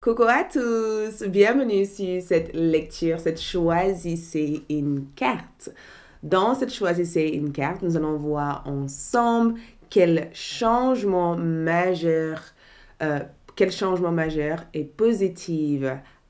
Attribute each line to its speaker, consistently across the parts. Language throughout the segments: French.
Speaker 1: Coucou à tous, bienvenue sur cette lecture, cette Choisissez une carte. Dans cette Choisissez une carte, nous allons voir ensemble quel changement majeur, euh, quel changement majeur et positif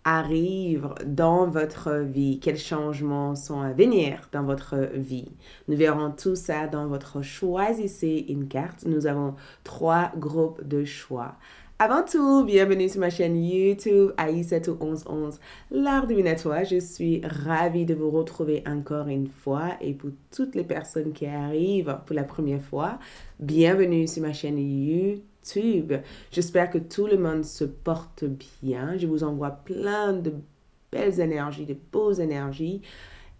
Speaker 1: arrive dans votre vie, quels changements sont à venir dans votre vie. Nous verrons tout ça dans votre Choisissez une carte. Nous avons 3 groupes de choix. Avant tout, bienvenue sur ma chaîne YouTube Aïssatou1111, l'art divinatoire. Je suis ravie de vous retrouver encore une fois et pour toutes les personnes qui arrivent pour la première fois, bienvenue sur ma chaîne YouTube. J'espère que tout le monde se porte bien. Je vous envoie plein de belles énergies, de beaux énergies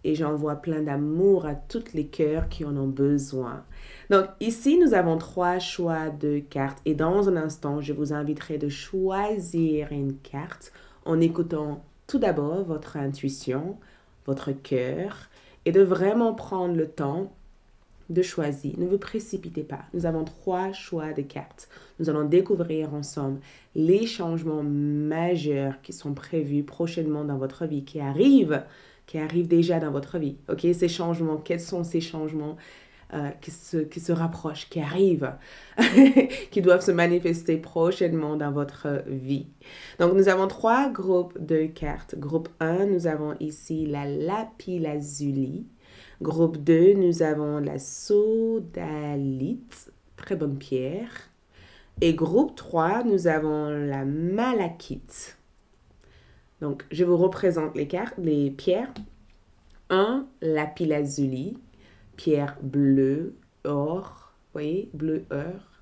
Speaker 1: et j'envoie plein d'amour à tous les cœurs qui en ont besoin. Donc ici, nous avons 3 choix de cartes et dans un instant, je vous inviterai de choisir une carte en écoutant tout d'abord votre intuition, votre cœur et de vraiment prendre le temps de choisir. Ne vous précipitez pas. Nous avons 3 choix de cartes. Nous allons découvrir ensemble les changements majeurs qui sont prévus prochainement dans votre vie, qui arrivent déjà dans votre vie. Ok, ces changements, quels sont ces changements qui se rapprochent, qui arrivent, qui doivent se manifester prochainement dans votre vie. Donc, nous avons 3 groupes de cartes. Groupe 1, nous avons ici la lapis-lazuli. Groupe 2, nous avons la sodalite, très bonne pierre. Et groupe 3, nous avons la malachite. Donc, je vous représente les cartes, les pierres. 1, lapis-lazuli, pierre bleue, or, vous voyez, bleu or.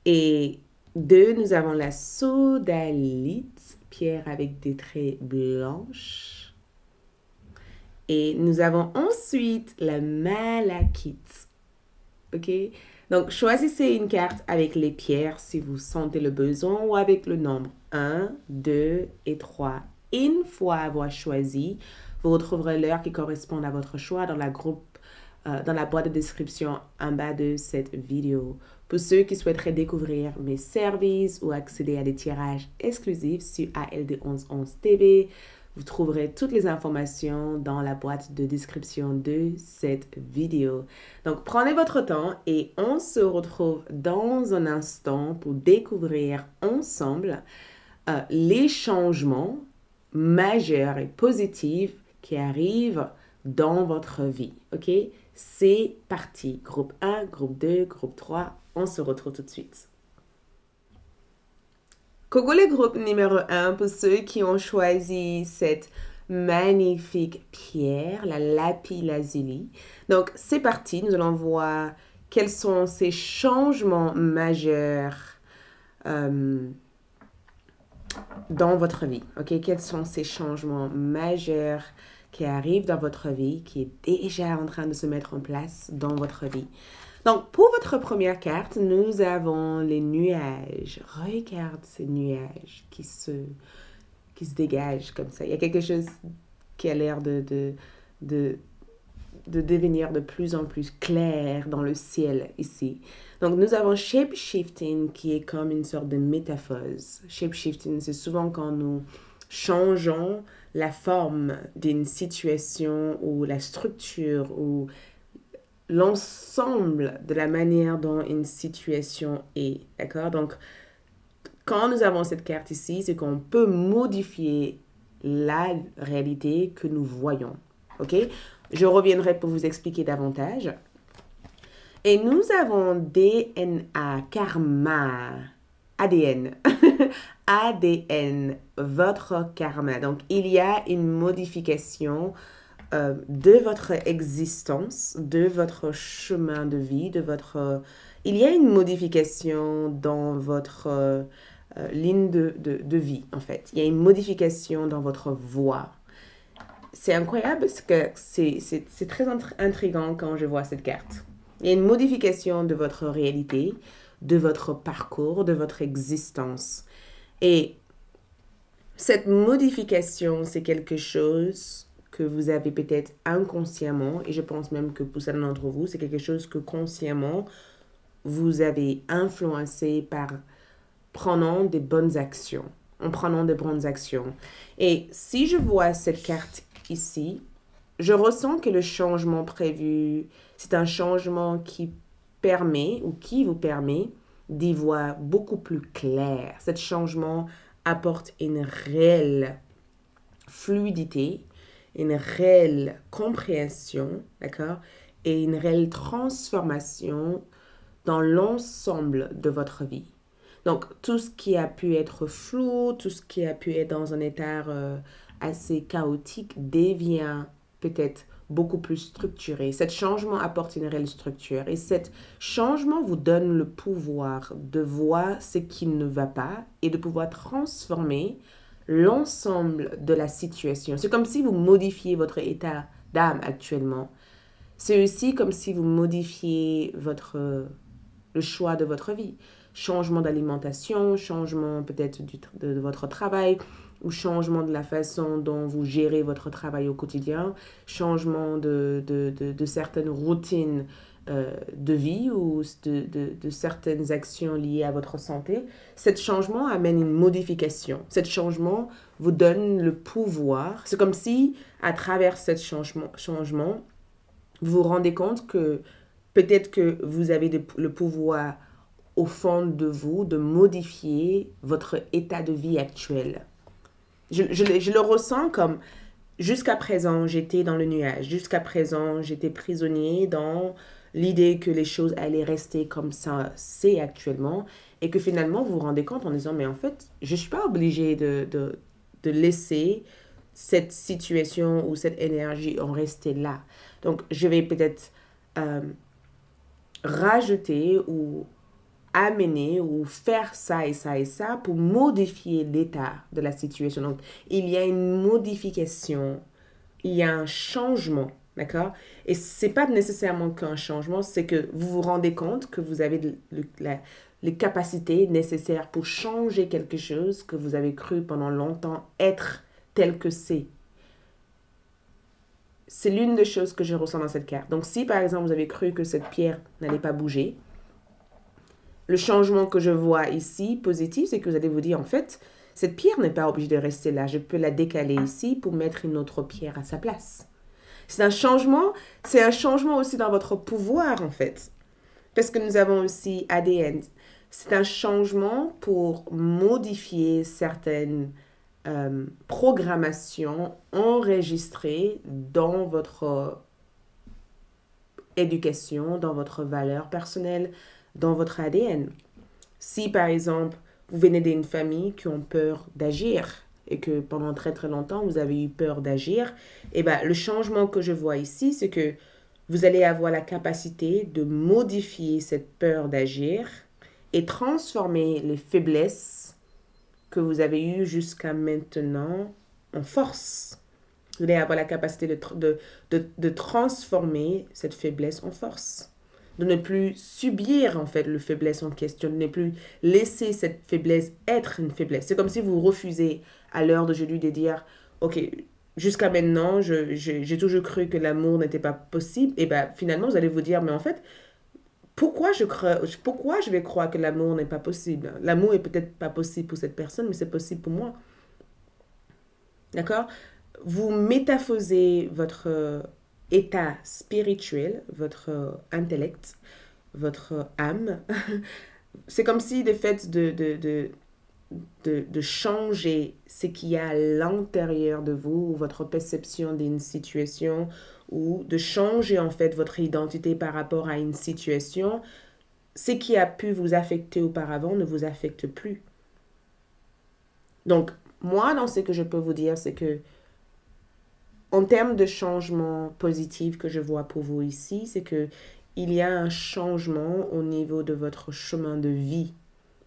Speaker 1: Et 2, nous avons la sodalite, pierre avec des traits blanches. Et nous avons ensuite la malachite. Ok? Donc, choisissez une carte avec les pierres si vous sentez le besoin ou avec le nombre 1, 2 et 3. Une fois avoir choisi, vous retrouverez l'heure qui correspond à votre choix dans la boîte de description en bas de cette vidéo. Pour ceux qui souhaiteraient découvrir mes services ou accéder à des tirages exclusifs sur ALD1111 TV, vous trouverez toutes les informations dans la boîte de description de cette vidéo. Donc, prenez votre temps et on se retrouve dans un instant pour découvrir ensemble les changements majeurs et positifs qui arrivent dans votre vie. OK? C'est parti. Groupe 1, groupe 2, groupe 3. On se retrouve tout de suite. Coucou le groupe numéro 1 pour ceux qui ont choisi cette magnifique pierre, la lapis-lazuli. Donc, c'est parti. Nous allons voir quels sont ces changements majeurs dans votre vie. OK? Quels sont ces changements majeurs qui arrivent dans votre vie, qui est déjà en train de se mettre en place dans votre vie. Donc, pour votre première carte, nous avons les nuages. Regarde ces nuages qui se dégagent comme ça. Il y a quelque chose qui a l'air de devenir de plus en plus clair dans le ciel ici. Donc, nous avons shape-shifting qui est comme une sorte de métamorphose. Shape-shifting, c'est souvent quand nous changeons la forme d'une situation ou la structure ou l'ensemble de la manière dont une situation est. D'accord? Donc, quand nous avons cette carte ici, c'est qu'on peut modifier la réalité que nous voyons. OK? Je reviendrai pour vous expliquer davantage. Et nous avons DNA, karma, ADN. ADN, votre karma. Donc, il y a une modification de votre existence, de votre chemin de vie, il y a une modification dans votre ligne de vie, en fait. Il y a une modification dans votre voie. C'est incroyable parce que c'est très intriguant quand je vois cette carte. Il y a une modification de votre réalité, de votre parcours, de votre existence. Et cette modification, c'est quelque chose que vous avez peut-être inconsciemment, et je pense même que pour certains d'entre vous, c'est quelque chose que consciemment, vous avez influencé par prenant des bonnes actions. en prenant de bonnes actions. Et si je vois cette carte ici, je ressens que le changement prévu, c'est un changement qui permet ou qui vous permet d'y voir beaucoup plus clair. Ce changement apporte une réelle fluidité, une réelle compréhension, d'accord, et une réelle transformation dans l'ensemble de votre vie. Donc, tout ce qui a pu être flou, tout ce qui a pu être dans un état assez chaotique devient peut-être beaucoup plus structuré. Cet changement apporte une réelle structure et cet changement vous donne le pouvoir de voir ce qui ne va pas et de pouvoir transformer l'ensemble de la situation. C'est comme si vous modifiez votre état d'âme actuellement. C'est aussi comme si vous modifiez le choix de votre vie. Changement d'alimentation, changement peut-être de votre travail, ou changement de la façon dont vous gérez votre travail au quotidien, changement de certaines routines de vie ou de certaines actions liées à votre santé. Cet changement amène une modification. Cet changement vous donne le pouvoir. C'est comme si, à travers ce changement, vous vous rendez compte que peut-être que vous avez le pouvoir au fond de vous de modifier votre état de vie actuel. Je le ressens comme jusqu'à présent, j'étais dans le nuage. Jusqu'à présent, j'étais prisonnier dans l'idée que les choses allaient rester comme ça, c'est actuellement. Et que finalement, vous vous rendez compte en disant, mais en fait, je ne suis pas obligée de laisser cette situation ou cette énergie en rester là. Donc, je vais peut-être rajouter ou amener ou faire ça et ça et ça pour modifier l'état de la situation. Donc, il y a une modification, il y a un changement, d'accord? Et c'est pas nécessairement qu'un changement, c'est que vous vous rendez compte que vous avez les capacités nécessaires pour changer quelque chose que vous avez cru pendant longtemps être tel que c'est. C'est l'une des choses que je ressens dans cette carte. Donc, si par exemple, vous avez cru que cette pierre n'allait pas bouger, le changement que je vois ici, positif, c'est que vous allez vous dire, en fait, cette pierre n'est pas obligée de rester là. Je peux la décaler ici pour mettre une autre pierre à sa place. C'est un changement aussi dans votre pouvoir, en fait. Parce que nous avons aussi ADN. C'est un changement pour modifier certaines programmations enregistrées dans votre éducation, dans votre valeur personnelle, dans votre ADN. Si, par exemple, vous venez d'une famille qui ont peur d'agir et que pendant très très longtemps, vous avez eu peur d'agir, eh bien, le changement que je vois ici, c'est que vous allez avoir la capacité de modifier cette peur d'agir et transformer les faiblesses que vous avez eues jusqu'à maintenant en force. Vous allez avoir la capacité de transformer cette faiblesse en force. De ne plus subir en fait le faiblesse en question, de ne plus laisser cette faiblesse être une faiblesse. C'est comme si vous refusez à l'heure d'aujourd'hui de dire, ok, jusqu'à maintenant, j'ai toujours cru que l'amour n'était pas possible. Et bien finalement, vous allez vous dire, mais en fait, pourquoi je vais croire que l'amour n'est pas possible? L'amour est peut-être pas possible pour cette personne, mais c'est possible pour moi. D'accord? Vous métaphosez votre état spirituel, votre intellect, votre âme. C'est comme si le fait de changer ce qu'il y a à l'intérieur de vous, ou votre perception d'une situation, ou de changer en fait votre identité par rapport à une situation, ce qui a pu vous affecter auparavant ne vous affecte plus. Donc, moi, dans ce que je peux vous dire, c'est que en termes de changement positif que je vois pour vous ici, c'est que il y a un changement au niveau de votre chemin de vie.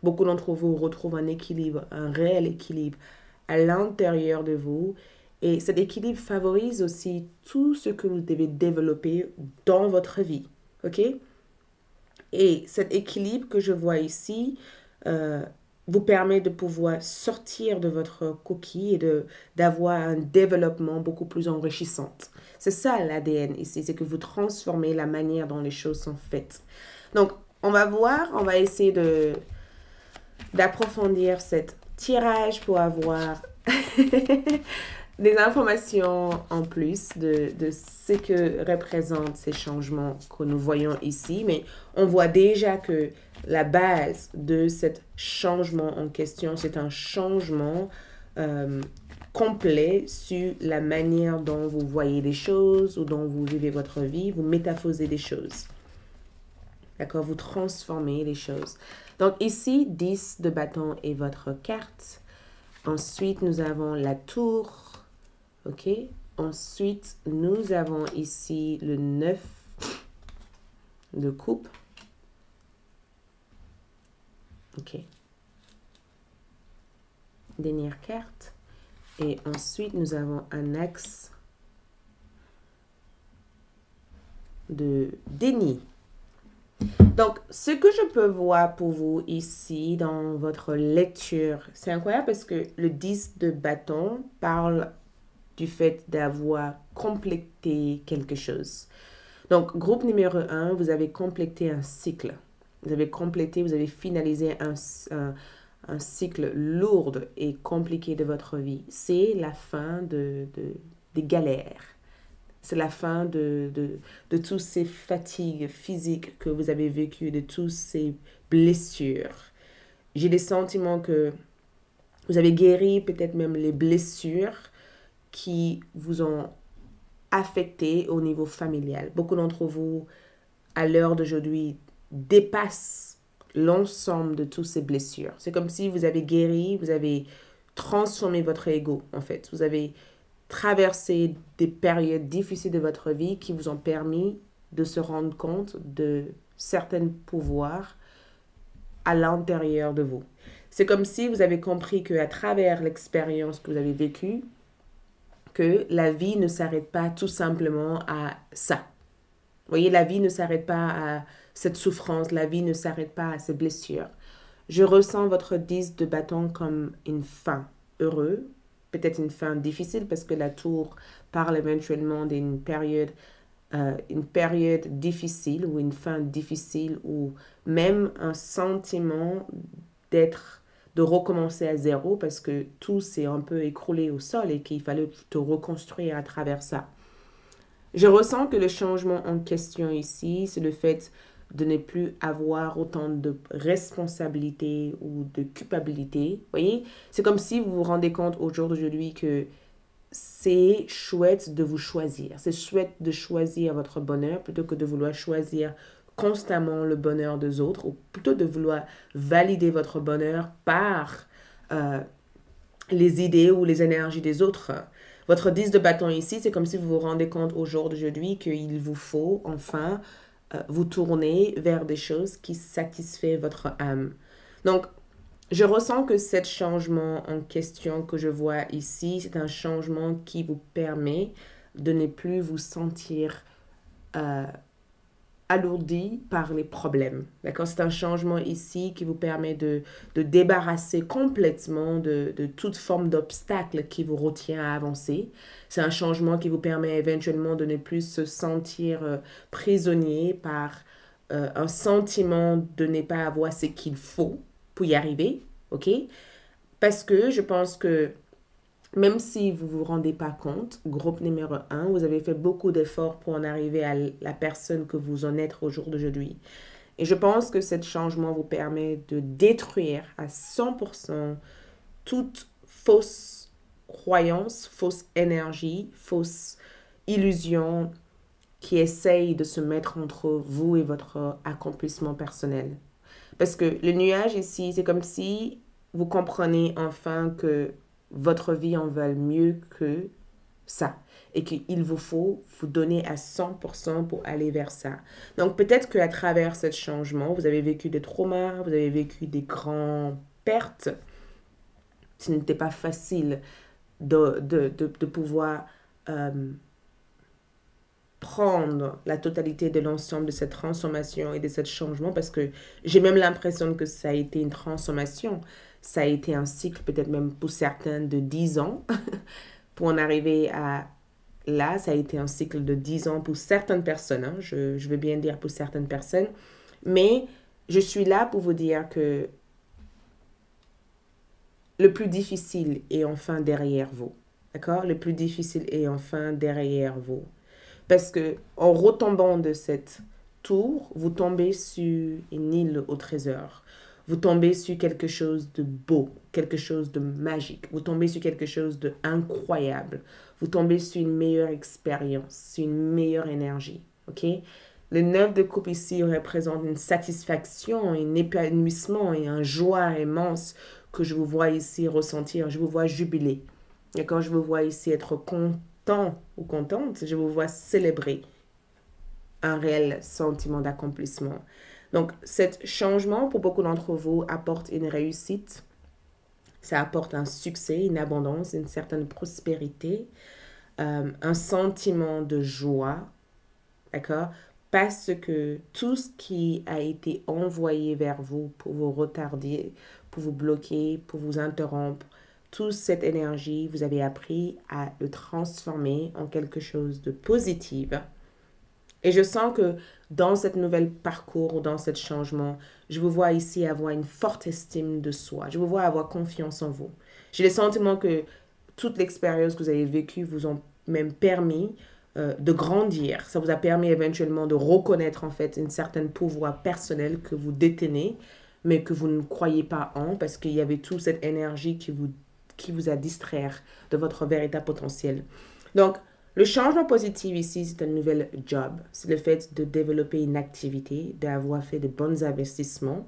Speaker 1: Beaucoup d'entre vous retrouvent un équilibre, un réel équilibre à l'intérieur de vous. Et cet équilibre favorise aussi tout ce que vous devez développer dans votre vie. OK? Et cet équilibre que je vois ici vous permet de pouvoir sortir de votre coquille et d'avoir un développement beaucoup plus enrichissant. C'est ça l'ADN ici, c'est que vous transformez la manière dont les choses sont faites. Donc, on va essayer d'approfondir cette tirage pour avoir des informations en plus de ce que représentent ces changements que nous voyons ici. Mais on voit déjà que la base de ce changement en question, c'est un changement complet sur la manière dont vous voyez les choses ou dont vous vivez votre vie. Vous métaphosez des choses. D'accord? Vous transformez les choses. Donc ici, 10 de bâton est votre carte. Ensuite, nous avons la tour. OK? Ensuite, nous avons ici le 9 de coupe. OK. Dernière carte. Et ensuite, nous avons un axe de déni. Donc, ce que je peux voir pour vous ici dans votre lecture, c'est incroyable parce que le 10 de bâton parle du fait d'avoir complété quelque chose. Donc, groupe numéro 1, vous avez complété un cycle. Vous avez complété, vous avez finalisé un cycle lourd et compliqué de votre vie. C'est la fin des galères. C'est la fin de toutes ces fatigues physiques que vous avez vécues, de toutes ces blessures. J'ai le sentiment que vous avez guéri peut-être même les blessures qui vous ont affecté au niveau familial. Beaucoup d'entre vous, à l'heure d'aujourd'hui, dépassent l'ensemble de toutes ces blessures. C'est comme si vous avez guéri, vous avez transformé votre ego, en fait. Vous avez traversé des périodes difficiles de votre vie qui vous ont permis de se rendre compte de certains pouvoirs à l'intérieur de vous. C'est comme si vous avez compris qu'à travers l'expérience que vous avez vécue, que la vie ne s'arrête pas tout simplement à ça. Vous voyez, la vie ne s'arrête pas à cette souffrance, la vie ne s'arrête pas à ces blessures. Je ressens votre 10 de bâton comme une fin heureuse, peut-être une fin difficile parce que la tour parle éventuellement d'une période, une période difficile ou une fin difficile ou même un sentiment de recommencer à zéro parce que tout s'est un peu écroulé au sol et qu'il fallait te reconstruire à travers ça. Je ressens que le changement en question ici, c'est le fait de ne plus avoir autant de responsabilité ou de culpabilité. Vous voyez, c'est comme si vous vous rendez compte au jour d'aujourd'hui que c'est chouette de vous choisir. C'est chouette de choisir votre bonheur plutôt que de vouloir choisir constamment le bonheur des autres ou plutôt de vouloir valider votre bonheur par les idées ou les énergies des autres. Votre 10 de bâton ici, c'est comme si vous vous rendez compte au jour d'aujourd'hui qu'il vous faut enfin vous tourner vers des choses qui satisfont votre âme. Donc, je ressens que ce changement en question que je vois ici, c'est un changement qui vous permet de ne plus vous sentir alourdi par les problèmes. D'accord? C'est un changement ici qui vous permet de débarrasser complètement de toute forme d'obstacle qui vous retient à avancer. C'est un changement qui vous permet éventuellement de ne plus se sentir prisonnier par un sentiment de ne pas avoir ce qu'il faut pour y arriver. OK? Parce que je pense que même si vous ne vous rendez pas compte, groupe numéro 1, vous avez fait beaucoup d'efforts pour en arriver à la personne que vous en êtes au jour d'aujourd'hui. Et je pense que ce changement vous permet de détruire à 100% toute fausse croyance, fausse énergie, fausse illusion qui essaye de se mettre entre vous et votre accomplissement personnel. Parce que le nuage ici, c'est comme si vous comprenez enfin que votre vie en vaut mieux que ça et qu'il vous faut vous donner à 100% pour aller vers ça. Donc peut-être qu'à travers ce changement, vous avez vécu des traumas, vous avez vécu des grandes pertes. Ce n'était pas facile de pouvoir prendre la totalité de l'ensemble de cette transformation et de ce changement parce que j'ai même l'impression que ça a été une transformation. Ça a été un cycle, peut-être même pour certains, de 10 ans. Pour en arriver à là, ça a été un cycle de 10 ans pour certaines personnes. Hein, je veux bien dire pour certaines personnes. Mais je suis là pour vous dire que le plus difficile est enfin derrière vous. D'accord? Le plus difficile est enfin derrière vous. Parce que en retombant de cette tour, vous tombez sur une île au trésor. Vous tombez sur quelque chose de beau, quelque chose de magique. Vous tombez sur quelque chose de incroyable. Vous tombez sur une meilleure expérience, sur une meilleure énergie. OK? Le 9 de coupe ici représente une satisfaction, un épanouissement et une joie immense que je vous vois ici ressentir. Je vous vois jubiler. Et quand je vous vois ici être content ou contente, je vous vois célébrer un réel sentiment d'accomplissement. Donc, cet changement, pour beaucoup d'entre vous, apporte une réussite. Ça apporte un succès, une abondance, une certaine prospérité, un sentiment de joie. D'accord? Parce que tout ce qui a été envoyé vers vous pour vous retarder, pour vous bloquer, pour vous interrompre, toute cette énergie, vous avez appris à le transformer en quelque chose de positif. Et je sens que dans cette nouvelle parcours, dans ce changement, je vous vois ici avoir une forte estime de soi. Je vous vois avoir confiance en vous. J'ai le sentiment que toute l'expérience que vous avez vécue vous ont même permis de grandir. Ça vous a permis éventuellement de reconnaître en fait une certaine pouvoir personnelle que vous détenez, mais que vous ne croyez pas en parce qu'il y avait toute cette énergie qui vous a distraire de votre véritable potentiel. Donc, le changement positif ici, c'est un nouvel job. C'est le fait de développer une activité, d'avoir fait de bons investissements,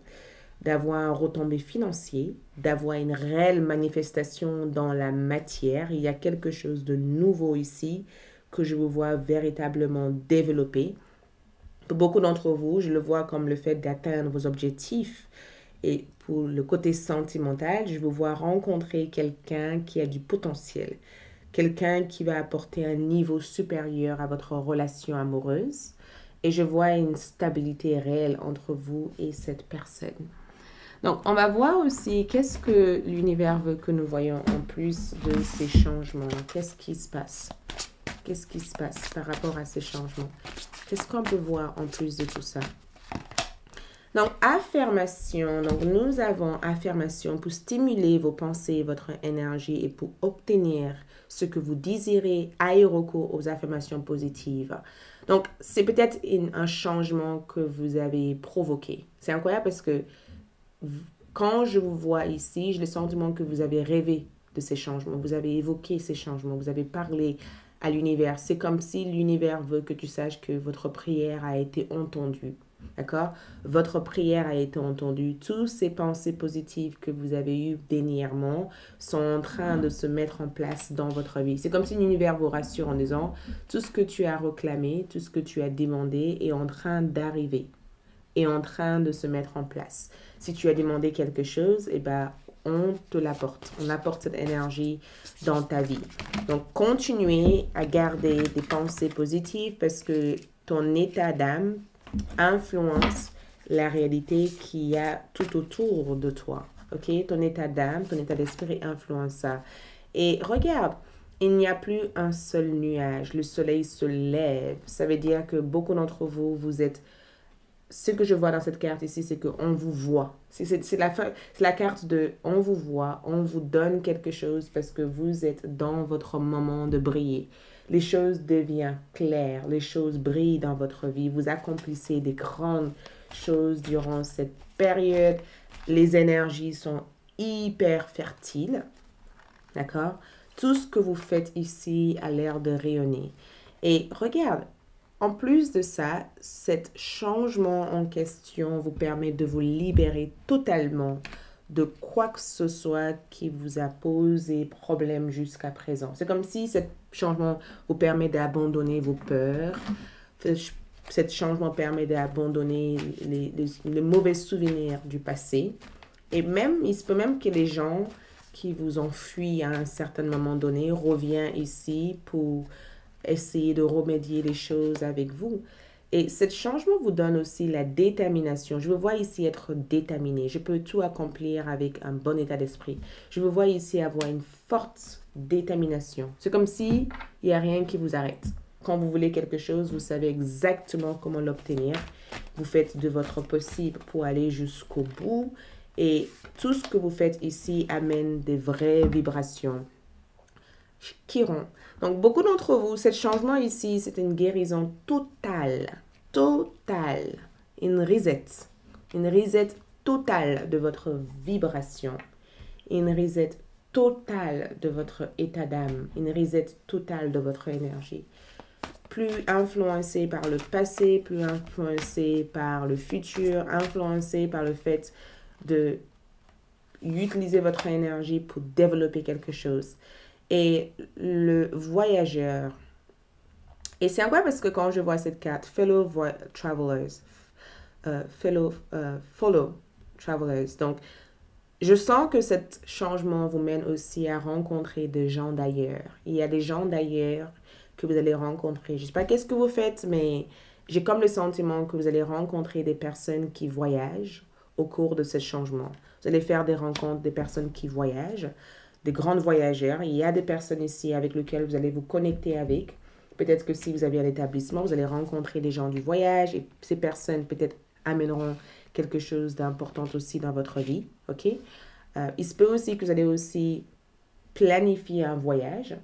Speaker 1: d'avoir un retombé financier, d'avoir une réelle manifestation dans la matière. Il y a quelque chose de nouveau ici que je vous vois véritablement développer. Pour beaucoup d'entre vous, je le vois comme le fait d'atteindre vos objectifs. Et pour le côté sentimental, je vous vois rencontrer quelqu'un qui a du potentiel. Quelqu'un qui va apporter un niveau supérieur à votre relation amoureuse. Et je vois une stabilité réelle entre vous et cette personne. Donc, on va voir aussi qu'est-ce que l'univers veut que nous voyons en plus de ces changements. Qu'est-ce qui se passe? Qu'est-ce qui se passe par rapport à ces changements? Qu'est-ce qu'on peut voir en plus de tout ça? Donc, affirmation. Donc, nous avons affirmation pour stimuler vos pensées, votre énergie et pour obtenir ce que vous désirez, ayez recours aux affirmations positives. Donc, c'est peut-être un changement que vous avez provoqué. C'est incroyable parce que quand je vous vois ici, j'ai le sentiment que vous avez rêvé de ces changements. Vous avez évoqué ces changements. Vous avez parlé à l'univers. C'est comme si l'univers veut que tu saches que votre prière a été entendue. D'accord? Votre prière a été entendue. Toutes ces pensées positives que vous avez eues dernièrement sont en train de se mettre en place dans votre vie. C'est comme si l'univers vous rassure en disant tout ce que tu as réclamé, tout ce que tu as demandé est en train d'arriver, est en train de se mettre en place. Si tu as demandé quelque chose, eh ben, on te l'apporte. On apporte cette énergie dans ta vie. Donc, continuez à garder des pensées positives parce que ton état d'âme influence la réalité qu'il y a tout autour de toi. OK? Ton état d'âme, ton état d'esprit influence ça. Et regarde, il n'y a plus un seul nuage. Le soleil se lève. Ça veut dire que beaucoup d'entre vous, vous êtes... Ce que je vois dans cette carte ici, c'est qu'on vous voit. C'est la carte de on vous voit, on vous donne quelque chose parce que vous êtes dans votre moment de briller. Les choses deviennent claires, les choses brillent dans votre vie. Vous accomplissez des grandes choses durant cette période. Les énergies sont hyper fertiles. D'accord? Tout ce que vous faites ici a l'air de rayonner. Et regarde, en plus de ça, cet changement en question vous permet de vous libérer totalement de quoi que ce soit qui vous a posé problème jusqu'à présent. C'est comme si ce changement vous permet d'abandonner vos peurs. Ce changement permet d'abandonner les mauvais souvenirs du passé. Et même, il se peut même que les gens qui vous ont fui à un certain moment donné reviennent ici pour essayer de remédier les choses avec vous. Et ce changement vous donne aussi la détermination. Je vous vois ici être déterminé. Je peux tout accomplir avec un bon état d'esprit. Je vous vois ici avoir une forte détermination. C'est comme si il n'y a rien qui vous arrête. Quand vous voulez quelque chose, vous savez exactement comment l'obtenir. Vous faites de votre possible pour aller jusqu'au bout. Et tout ce que vous faites ici amène des vraies vibrations. Chiron. Donc, beaucoup d'entre vous, ce changement ici, c'est une guérison totale. Totale. Une reset. Une reset totale de votre vibration. Une reset totale de votre état d'âme. Une reset totale de votre énergie. Plus influencé par le passé, plus influencé par le futur, influencé par le fait de utiliser votre énergie pour développer quelque chose. Et le voyageur. Et c'est incroyable parce que quand je vois cette carte, travelers, follow travelers. Donc, je sens que ce changement vous mène aussi à rencontrer des gens d'ailleurs. Il y a des gens d'ailleurs que vous allez rencontrer. Je ne sais pas qu'est-ce que vous faites, mais j'ai comme le sentiment que vous allez rencontrer des personnes qui voyagent au cours de ce changement. Vous allez faire des rencontres des personnes qui voyagent, des grandes voyageurs. Il y a des personnes ici avec lesquelles vous allez vous connecter avec. Peut-être que si vous avez un établissement, vous allez rencontrer des gens du voyage et ces personnes peut-être amèneront quelque chose d'important aussi dans votre vie, ok? Il se peut aussi que vous allez aussi planifier un voyage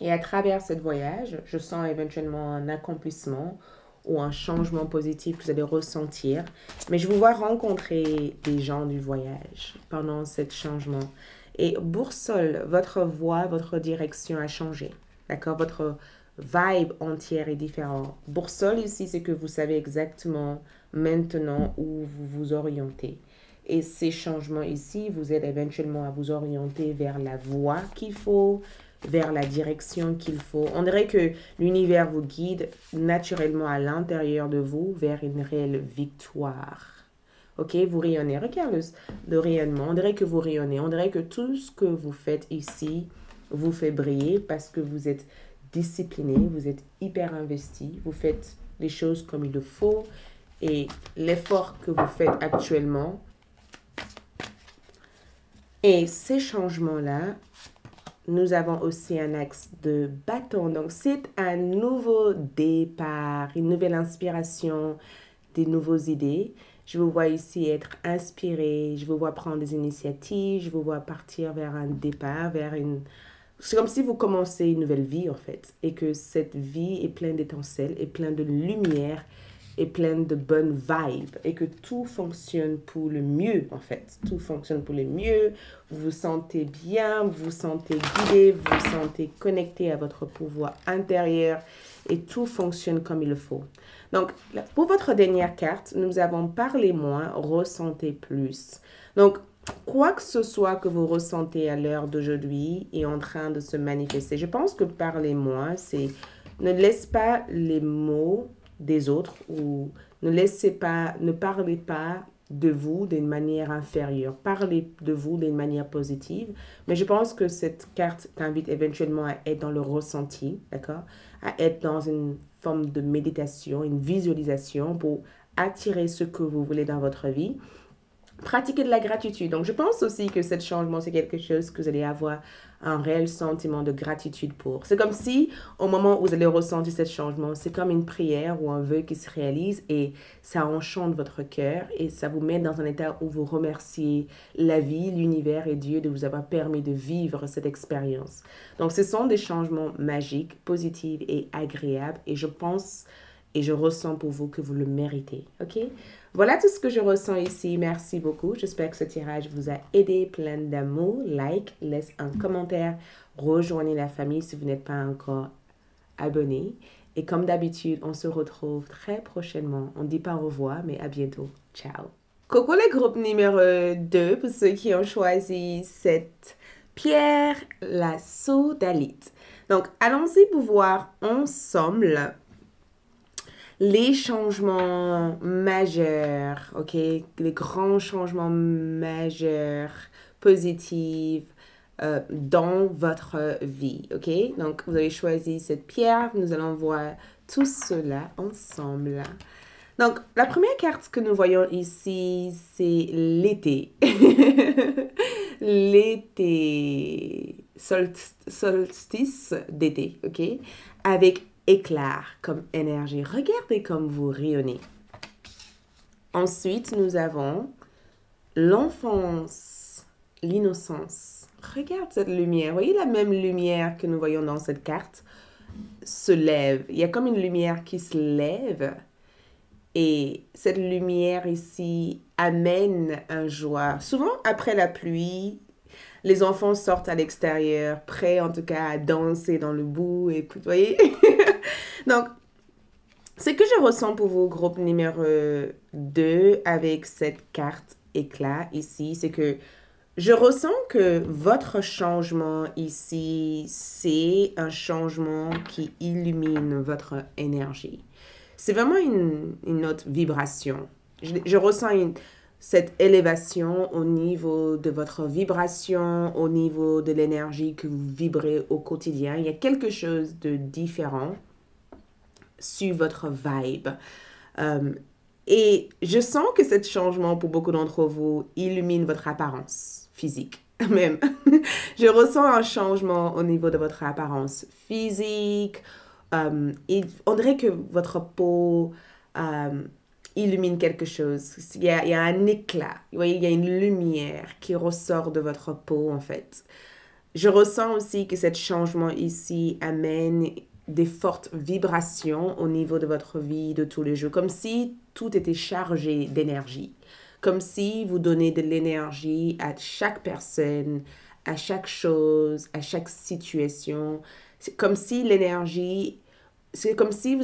Speaker 1: et à travers ce voyage, je sens éventuellement un accomplissement ou un changement positif que vous allez ressentir. Mais je vous vois rencontrer des gens du voyage pendant ce changement. Et boussole, votre voie, votre direction a changé. D'accord? Votre vibe entière est différente. Boussole ici, c'est que vous savez exactement maintenant où vous vous orientez. Et ces changements ici vous aident éventuellement à vous orienter vers la voie qu'il faut, vers la direction qu'il faut. On dirait que l'univers vous guide naturellement à l'intérieur de vous vers une réelle victoire. Ok, vous rayonnez. Regarde le rayonnement. On dirait que vous rayonnez. On dirait que tout ce que vous faites ici vous fait briller parce que vous êtes discipliné, vous êtes hyper investi, vous faites les choses comme il le faut et l'effort que vous faites actuellement. Et ces changements-là, nous avons aussi un axe de bâton. Donc, c'est un nouveau départ, une nouvelle inspiration, des nouvelles idées. Je vous vois ici être inspiré, je vous vois prendre des initiatives, je vous vois partir vers un départ, vers une... C'est comme si vous commencez une nouvelle vie, en fait, et que cette vie est pleine d'étincelles, est pleine de lumière, est pleine de bonnes vibes, et que tout fonctionne pour le mieux, en fait. Tout fonctionne pour le mieux, vous vous sentez bien, vous vous sentez guidé, vous vous sentez connecté à votre pouvoir intérieur, et tout fonctionne comme il le faut. Donc, pour votre dernière carte, nous avons parlé moins, ressentez plus. Donc, quoi que ce soit que vous ressentez à l'heure d'aujourd'hui est en train de se manifester. Je pense que parler moins, c'est ne laisse pas les mots des autres ou ne parlez pas de vous d'une manière inférieure. Parlez de vous d'une manière positive. Mais je pense que cette carte t'invite éventuellement à être dans le ressenti, d'accord? À être dans une forme de méditation, une visualisation pour attirer ce que vous voulez dans votre vie. Pratiquer de la gratitude. Donc, je pense aussi que ce changement, c'est quelque chose que vous allez avoir un réel sentiment de gratitude pour. C'est comme si, au moment où vous allez ressentir ce changement, c'est comme une prière ou un vœu qui se réalise et ça enchante votre cœur et ça vous met dans un état où vous remerciez la vie, l'univers et Dieu de vous avoir permis de vivre cette expérience. Donc, ce sont des changements magiques, positifs et agréables et je pense et je ressens pour vous que vous le méritez. OK? Voilà tout ce que je ressens ici. Merci beaucoup. J'espère que ce tirage vous a aidé. Plein d'amour. Like, laisse un commentaire. Rejoignez la famille si vous n'êtes pas encore abonné. Et comme d'habitude, on se retrouve très prochainement. On ne dit pas au revoir, mais à bientôt. Ciao. Coucou les groupes numéro 2 pour ceux qui ont choisi cette pierre, la sodalite. Donc, allons-y pour voir ensemble les changements majeurs, ok? Les grands changements majeurs, positifs dans votre vie, ok? Donc, vous avez choisi cette pierre. Nous allons voir tout cela ensemble. Donc, la première carte que nous voyons ici, c'est l'été. L'été, solstice d'été, ok? Avec éclair comme énergie. Regardez comme vous rayonnez. Ensuite, nous avons l'enfance, l'innocence. Regarde cette lumière. Voyez la même lumière que nous voyons dans cette carte se lève. Il y a comme une lumière qui se lève. Et cette lumière ici amène un joie. Souvent, après la pluie, les enfants sortent à l'extérieur, prêts en tout cas à danser dans le bout. Et vous voyez? Donc, ce que je ressens pour vous, groupe numéro 2, avec cette carte éclat ici, c'est que je ressens que votre changement ici, c'est un changement qui illumine votre énergie. C'est vraiment une autre vibration. Je ressens cette élévation au niveau de votre vibration, au niveau de l'énergie que vous vibrez au quotidien. Il y a quelque chose de différent sur votre vibe. Et je sens que ce changement, pour beaucoup d'entre vous, illumine votre apparence physique. Même. Je ressens un changement au niveau de votre apparence physique. On dirait que votre peau illumine quelque chose. Il y a un éclat. Vous voyez, il y a une lumière qui ressort de votre peau, en fait. Je ressens aussi que ce changement ici amène des fortes vibrations au niveau de votre vie de tous les jours, comme si tout était chargé d'énergie, comme si vous donnez de l'énergie à chaque personne, à chaque chose, à chaque situation. C'est comme si vous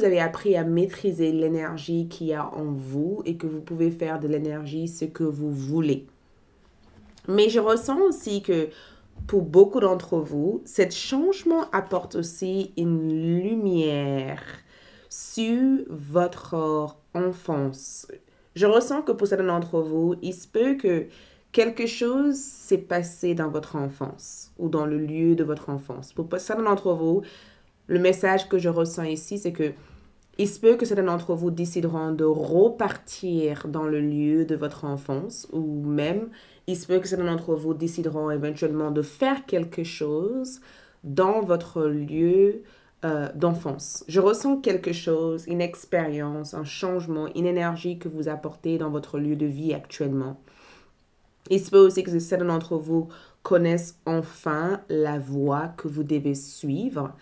Speaker 1: avez appris à maîtriser l'énergie qu'il y a en vous et que vous pouvez faire de l'énergie ce que vous voulez. Mais je ressens aussi que pour beaucoup d'entre vous, ce changement apporte aussi une lumière sur votre enfance. Je ressens que pour certains d'entre vous, il se peut que quelque chose s'est passé dans votre enfance ou dans le lieu de votre enfance. Pour certains d'entre vous, le message que je ressens ici, c'est que il se peut que certains d'entre vous décideront de repartir dans le lieu de votre enfance ou même il se peut que certains d'entre vous décideront éventuellement de faire quelque chose dans votre lieu d'enfance. Je ressens quelque chose, une expérience, un changement, une énergie que vous apportez dans votre lieu de vie actuellement. Il se peut aussi que certains d'entre vous connaissent enfin la voie que vous devez suivre.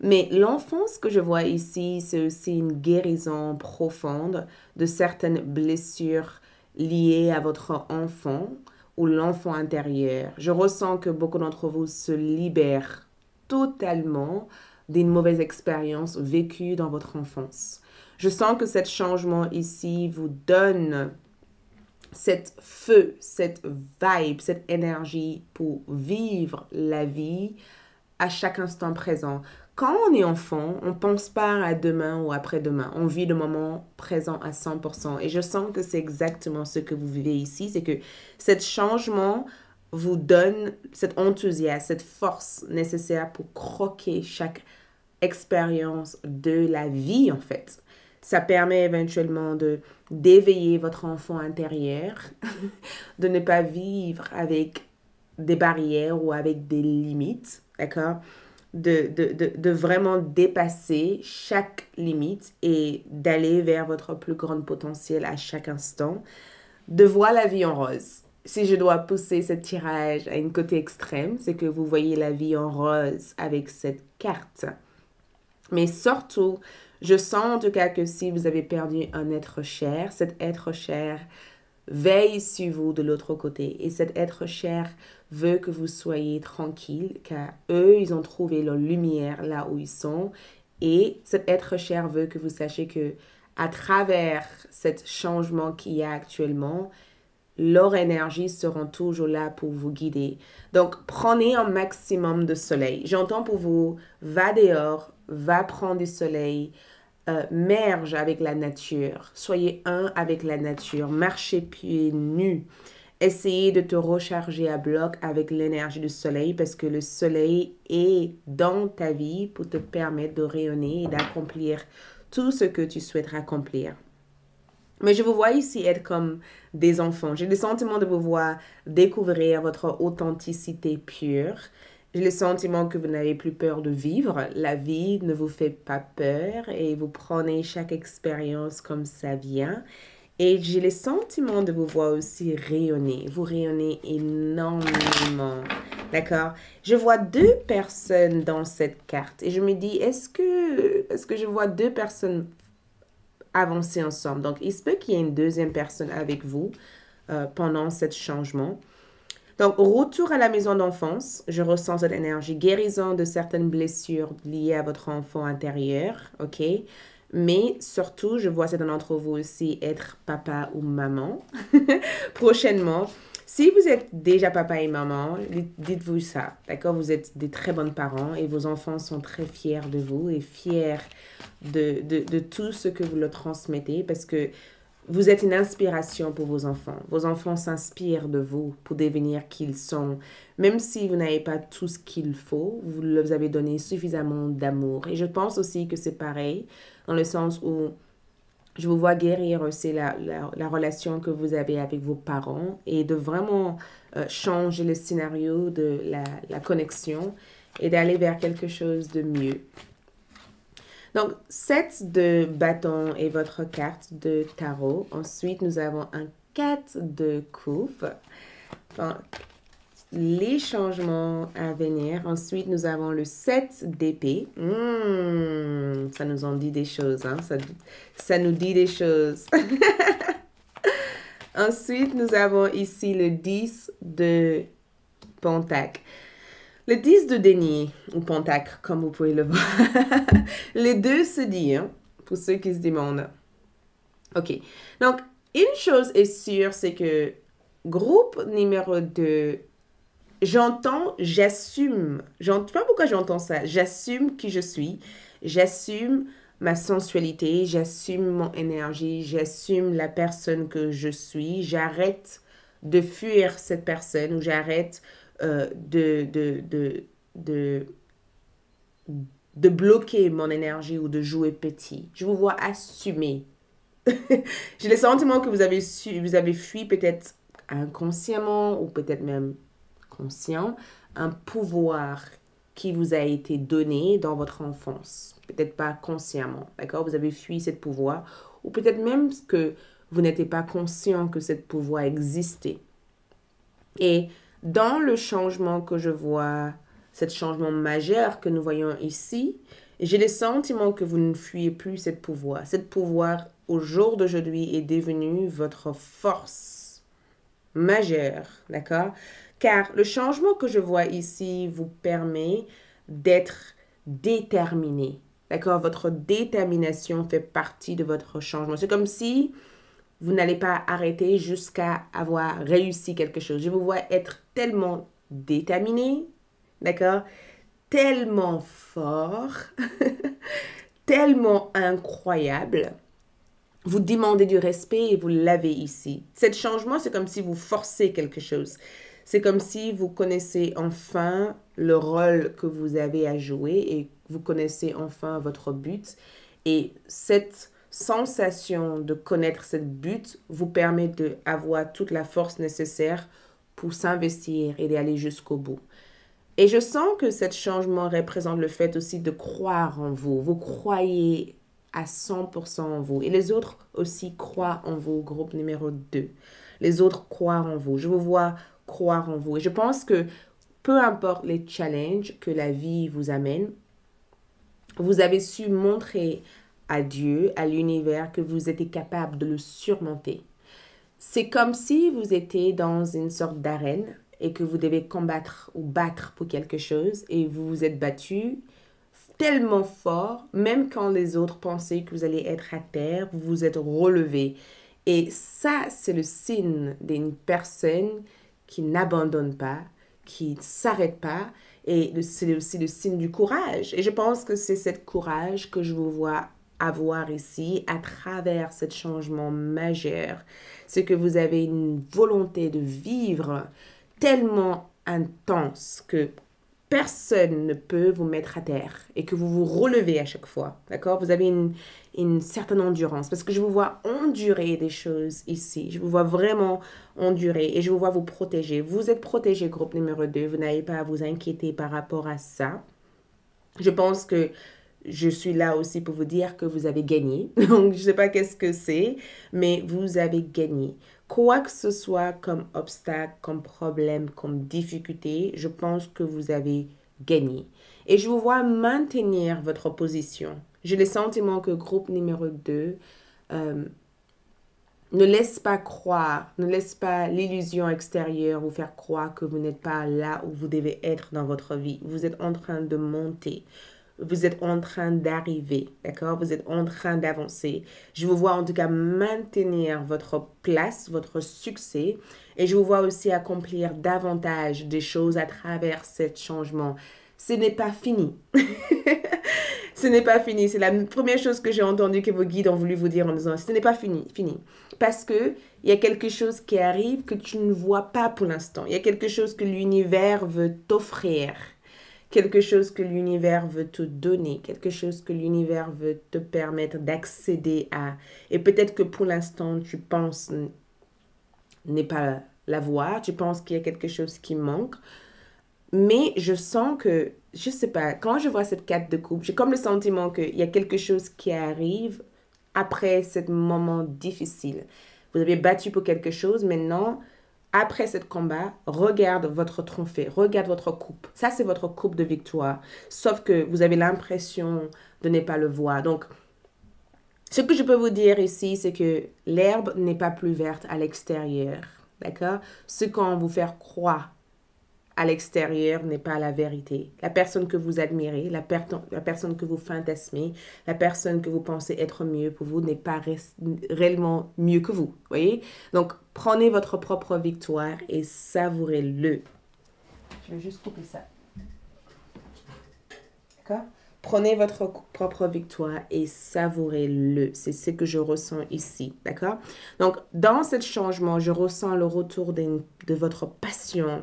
Speaker 1: Mais l'enfance que je vois ici, c'est aussi une guérison profonde de certaines blessures liées à votre enfant ou l'enfant intérieur. Je ressens que beaucoup d'entre vous se libèrent totalement d'une mauvaise expérience vécue dans votre enfance. Je sens que ce changement ici vous donne cette feu, cette vibe, cette énergie pour vivre la vie à chaque instant présent. Quand on est enfant, on ne pense pas à demain ou après-demain. On vit le moment présent à 100%. Et je sens que c'est exactement ce que vous vivez ici. C'est que ce changement vous donne cet enthousiasme, cette force nécessaire pour croquer chaque expérience de la vie, en fait. Ça permet éventuellement d'éveiller votre enfant intérieur, de ne pas vivre avec des barrières ou avec des limites, d'accord? De vraiment dépasser chaque limite et d'aller vers votre plus grand potentiel à chaque instant, de voir la vie en rose. Si je dois pousser ce tirage à une côté extrême, c'est que vous voyez la vie en rose avec cette carte. Mais surtout, je sens en tout cas que si vous avez perdu un être cher, cet être cher veille sur vous de l'autre côté. Et cet être cher veut que vous soyez tranquille, car eux, ils ont trouvé leur lumière là où ils sont. Et cet être cher veut que vous sachiez que à travers ce changement qu'il y a actuellement, leur énergie seront toujours là pour vous guider. Donc, prenez un maximum de soleil. J'entends pour vous, va dehors, va prendre du soleil, merge avec la nature. Soyez un avec la nature. Marchez pieds nus. Essayez de te recharger à bloc avec l'énergie du soleil parce que le soleil est dans ta vie pour te permettre de rayonner et d'accomplir tout ce que tu souhaites accomplir. Mais je vous vois ici être comme des enfants. J'ai le sentiment de vous voir découvrir votre authenticité pure. J'ai le sentiment que vous n'avez plus peur de vivre. La vie ne vous fait pas peur et vous prenez chaque expérience comme ça vient. Et j'ai le sentiment de vous voir aussi rayonner. Vous rayonnez énormément. D'accord? Je vois deux personnes dans cette carte. Et je me dis, est-ce que je vois deux personnes avancer ensemble? Donc, il se peut qu'il y ait une deuxième personne avec vous pendant ce changement. Donc, retour à la maison d'enfance, je ressens cette énergie, guérison de certaines blessures liées à votre enfant intérieur, ok? Mais surtout, je vois certains d'entre vous aussi être papa ou maman prochainement. Si vous êtes déjà papa et maman, dites-vous ça, d'accord? Vous êtes des très bons parents et vos enfants sont très fiers de vous et fiers de tout ce que vous leur transmettez parce que vous êtes une inspiration pour vos enfants. Vos enfants s'inspirent de vous pour devenir qui ils sont. Même si vous n'avez pas tout ce qu'il faut, vous leur avez donné suffisamment d'amour. Et je pense aussi que c'est pareil, dans le sens où je vous vois guérir aussi la relation que vous avez avec vos parents et de vraiment changer le scénario de la connexion et d'aller vers quelque chose de mieux. Donc, 7 de bâton est votre carte de tarot. Ensuite, nous avons un 4 de coupe. Enfin, les changements à venir. Ensuite, nous avons le 7 d'épée. Ça nous en dit des choses, hein? Ça nous dit des choses. Ensuite, nous avons ici le 10 de pentacle. Le 10 de denier, ou pentacle, comme vous pouvez le voir. Les deux se disent, hein, pour ceux qui se demandent. OK. Donc, une chose est sûre, c'est que groupe numéro 2, j'assume. Je ne sais pas pourquoi j'entends ça. J'assume qui je suis. J'assume ma sensualité. J'assume mon énergie. J'assume la personne que je suis. J'arrête de fuir cette personne ou j'arrête de bloquer mon énergie ou de jouer petit. Je vous vois assumer. J'ai le sentiment que vous avez fui peut-être inconsciemment ou peut-être même conscient un pouvoir qui vous a été donné dans votre enfance. Peut-être pas consciemment, d'accord? Vous avez fui ce pouvoir ou peut-être même que vous n'étiez pas conscient que ce pouvoir existait. Et dans le changement que je vois, ce changement majeur que nous voyons ici, j'ai le sentiment que vous ne fuyez plus ce pouvoir. Ce pouvoir, au jour d'aujourd'hui, est devenu votre force majeure, d'accord? Car le changement que je vois ici vous permet d'être déterminé, d'accord? Votre détermination fait partie de votre changement. C'est comme si vous n'allez pas arrêter jusqu'à avoir réussi quelque chose. Je vous vois être tellement déterminé, d'accord? Tellement fort, tellement incroyable. Vous demandez du respect et vous l'avez ici. Ce changement, c'est comme si vous forcez quelque chose. C'est comme si vous connaissez enfin le rôle que vous avez à jouer et vous connaissez enfin votre but. Et cette sensation de connaître cette but vous permet d'avoir toute la force nécessaire pour s'investir et d'aller jusqu'au bout. Et je sens que ce changement représente le fait aussi de croire en vous. Vous croyez à 100% en vous. Et les autres aussi croient en vous, groupe numéro 2. Les autres croient en vous. Je vous vois croire en vous. Et je pense que peu importe les challenges que la vie vous amène, vous avez su montrer à Dieu, à l'univers, que vous étiez capable de le surmonter. C'est comme si vous étiez dans une sorte d'arène et que vous devez combattre ou battre pour quelque chose et vous vous êtes battu tellement fort, même quand les autres pensaient que vous allez être à terre, vous vous êtes relevé. Et ça, c'est le signe d'une personne qui n'abandonne pas, qui ne s'arrête pas. Et c'est aussi le signe du courage. Et je pense que c'est ce courage que je vous vois avoir ici à travers ce changement majeur. C'est que vous avez une volonté de vivre tellement intense que personne ne peut vous mettre à terre et que vous vous relevez à chaque fois, d'accord? Vous avez une certaine endurance parce que je vous vois endurer des choses ici. Je vous vois vraiment endurer et je vous vois vous protéger. Vous êtes protégé, groupe numéro 2. Vous n'avez pas à vous inquiéter par rapport à ça. Je pense que je suis là aussi pour vous dire que vous avez gagné. Donc, je ne sais pas qu'est-ce que c'est, mais vous avez gagné. Quoi que ce soit comme obstacle, comme problème, comme difficulté, je pense que vous avez gagné. Et je vous vois maintenir votre position. J'ai le sentiment que groupe numéro 2 ne laisse pas croire, ne laisse pas l'illusion extérieure vous faire croire que vous n'êtes pas là où vous devez être dans votre vie. Vous êtes en train de monter. Vous êtes en train d'arriver, d'accord? Vous êtes en train d'avancer. Je vous vois en tout cas maintenir votre place, votre succès. Et je vous vois aussi accomplir davantage des choses à travers ce changement. Ce n'est pas fini. Ce n'est pas fini. C'est la première chose que j'ai entendue que vos guides ont voulu vous dire en disant, ce n'est pas fini. Parce que il y a quelque chose qui arrive que tu ne vois pas pour l'instant. Il y a quelque chose que l'univers veut t'offrir. Quelque chose que l'univers veut te donner, quelque chose que l'univers veut te permettre d'accéder à. Et peut-être que pour l'instant, tu penses n'est pas la voie, tu penses qu'il y a quelque chose qui manque. Mais je sens que, je sais pas, quand je vois cette carte de coupe, j'ai comme le sentiment qu'il y a quelque chose qui arrive après ce moment difficile. Vous avez battu pour quelque chose, maintenant, après ce combat, regarde votre trophée, regarde votre coupe. Ça, c'est votre coupe de victoire. Sauf que vous avez l'impression de ne pas le voir. Donc, ce que je peux vous dire ici, c'est que l'herbe n'est pas plus verte à l'extérieur. D'accord? Ce qu'on vous fait croire à l'extérieur n'est pas la vérité. La personne que vous admirez, la personne que vous fantasmez, la personne que vous pensez être mieux pour vous n'est pas réellement mieux que vous. Voyez? Donc, prenez votre propre victoire et savourez-le. Je vais juste couper ça. D'accord? Prenez votre propre victoire et savourez-le. C'est ce que je ressens ici. D'accord? Donc, dans ce changement, je ressens le retour de votre passion.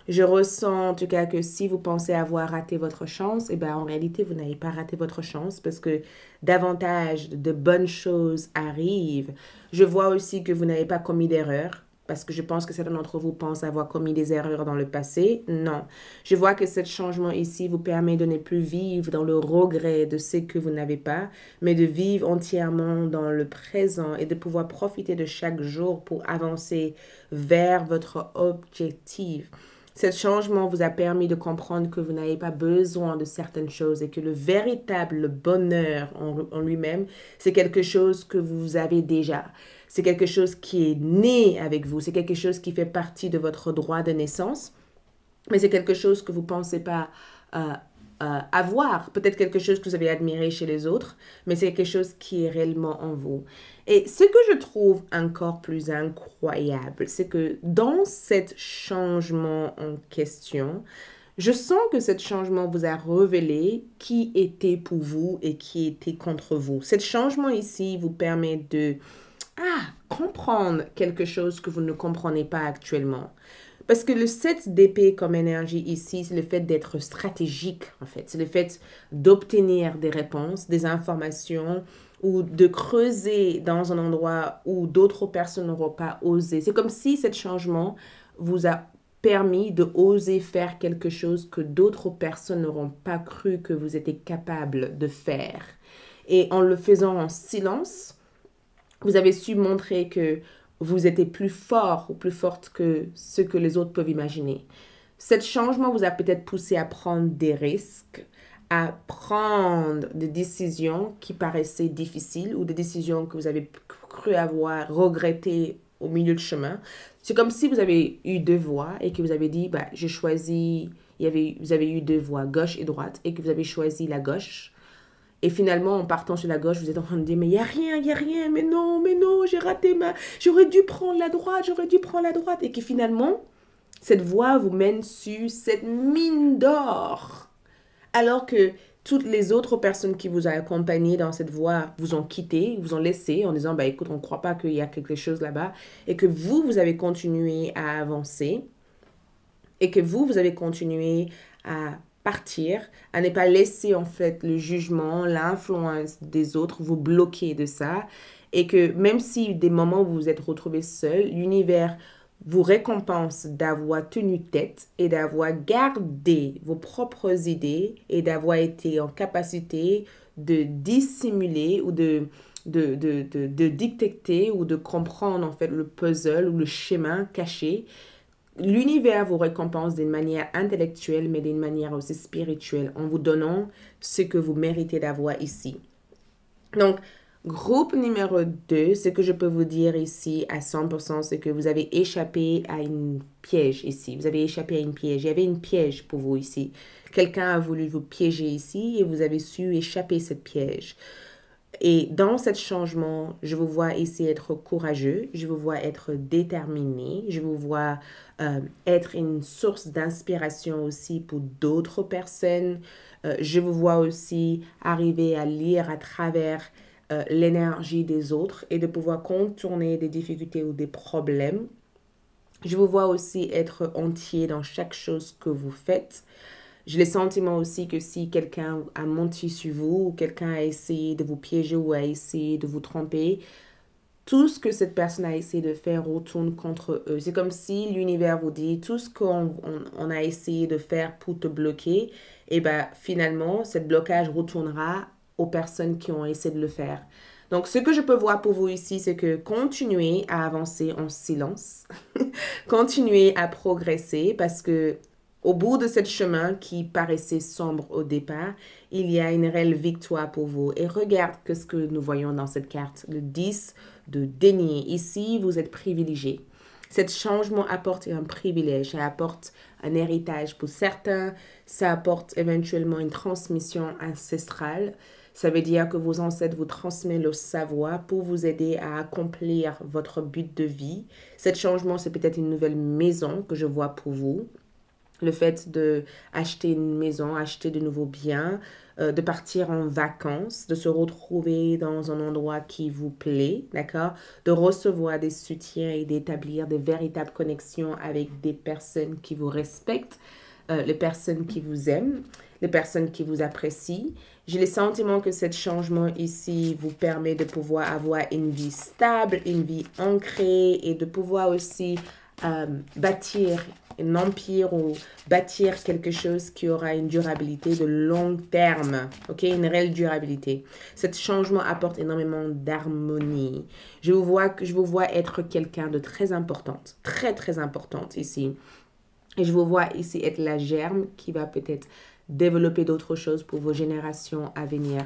Speaker 1: Je ressens en tout cas que si vous pensez avoir raté votre chance, eh bien, en réalité, vous n'avez pas raté votre chance parce que davantage de bonnes choses arrivent. Je vois aussi que vous n'avez pas commis d'erreur parce que je pense que certains d'entre vous pensent avoir commis des erreurs dans le passé. Non. Je vois que ce changement ici vous permet de ne plus vivre dans le regret de ce que vous n'avez pas, mais de vivre entièrement dans le présent et de pouvoir profiter de chaque jour pour avancer vers votre objectif. Ce changement vous a permis de comprendre que vous n'avez pas besoin de certaines choses et que le véritable bonheur en lui-même, c'est quelque chose que vous avez déjà. C'est quelque chose qui est né avec vous. C'est quelque chose qui fait partie de votre droit de naissance. Mais c'est quelque chose que vous ne pensez pas avoir. Peut-être quelque chose que vous avez admiré chez les autres, mais c'est quelque chose qui est réellement en vous. Et ce que je trouve encore plus incroyable, c'est que dans ce changement en question, je sens que ce changement vous a révélé qui était pour vous et qui était contre vous. Ce changement ici vous permet de comprendre quelque chose que vous ne comprenez pas actuellement. Parce que le 7 d'épée comme énergie ici, c'est le fait d'être stratégique, en fait. C'est le fait d'obtenir des réponses, des informations ou de creuser dans un endroit où d'autres personnes n'auront pas osé. C'est comme si ce changement vous a permis de oser faire quelque chose que d'autres personnes n'auront pas cru que vous étiez capable de faire. Et en le faisant en silence, vous avez su montrer que vous étiez plus fort ou plus forte que ce que les autres peuvent imaginer. Ce changement vous a peut-être poussé à prendre des risques, à prendre des décisions qui paraissaient difficiles ou des décisions que vous avez cru avoir regrettées au milieu du chemin. C'est comme si vous avez eu deux voies et que vous avez dit, j'ai choisi, vous avez eu deux voies, gauche et droite, et que vous avez choisi la gauche. Et finalement, en partant sur la gauche, vous êtes en train de dire, mais il n'y a rien, mais non, j'ai raté j'aurais dû prendre la droite. Et que finalement, cette voie vous mène sur cette mine d'or. Alors que toutes les autres personnes qui vous ont accompagné dans cette voie vous ont quitté, vous ont laissé en disant, écoute, on ne croit pas qu'il y a quelque chose là-bas. Et que vous avez continué à avancer. Et que vous avez continué à partir, à ne pas laisser en fait le jugement, l'influence des autres vous bloquer de ça. Et que même si des moments où vous vous êtes retrouvé seul, l'univers vous récompense d'avoir tenu tête et d'avoir gardé vos propres idées et d'avoir été en capacité de dissimuler ou de détecter ou de comprendre en fait le puzzle ou le schéma caché. L'univers vous récompense d'une manière intellectuelle, mais d'une manière aussi spirituelle, en vous donnant ce que vous méritez d'avoir ici. Donc, groupe numéro 2, ce que je peux vous dire ici à 100%, c'est que vous avez échappé à une piège ici. Vous avez échappé à une piège. Il y avait une piège pour vous ici. Quelqu'un a voulu vous piéger ici et vous avez su échapper cette piège. Et dans ce changement, je vous vois ici être courageux, je vous vois être déterminé, je vous vois être une source d'inspiration aussi pour d'autres personnes. Je vous vois aussi arriver à lire à travers l'énergie des autres et de pouvoir contourner des difficultés ou des problèmes. Je vous vois aussi être entier dans chaque chose que vous faites. J'ai le sentiment aussi que si quelqu'un a menti sur vous ou quelqu'un a essayé de vous piéger ou a essayé de vous tromper, tout ce que cette personne a essayé de faire retourne contre eux. C'est comme si l'univers vous dit tout ce qu'on a essayé de faire pour te bloquer, et ben finalement, ce blocage retournera aux personnes qui ont essayé de le faire. Donc, ce que je peux voir pour vous ici, c'est que continuez à avancer en silence, continuez à progresser parce que au bout de ce chemin qui paraissait sombre au départ, il y a une réelle victoire pour vous. Et regarde ce que nous voyons dans cette carte, le 10 de denier. Ici, vous êtes privilégié. Cet changement apporte un privilège, ça apporte un héritage pour certains, ça apporte éventuellement une transmission ancestrale. Ça veut dire que vos ancêtres vous transmettent le savoir pour vous aider à accomplir votre but de vie. Cet changement, c'est peut-être une nouvelle maison que je vois pour vous. Le fait d'acheter une maison, acheter de nouveaux biens, de partir en vacances, de se retrouver dans un endroit qui vous plaît, d'accord? De recevoir des soutiens et d'établir de véritables connexions avec des personnes qui vous respectent, les personnes qui vous aiment, les personnes qui vous apprécient. J'ai le sentiment que ce changement ici vous permet de pouvoir avoir une vie stable, une vie ancrée et de pouvoir aussi bâtir un empire ou bâtir quelque chose qui aura une durabilité de long terme, ok, une réelle durabilité. Ce changement apporte énormément d'harmonie. Je vous vois être quelqu'un de très importante, très très importante ici. Et je vous vois ici être la germe qui va peut-être développer d'autres choses pour vos générations à venir.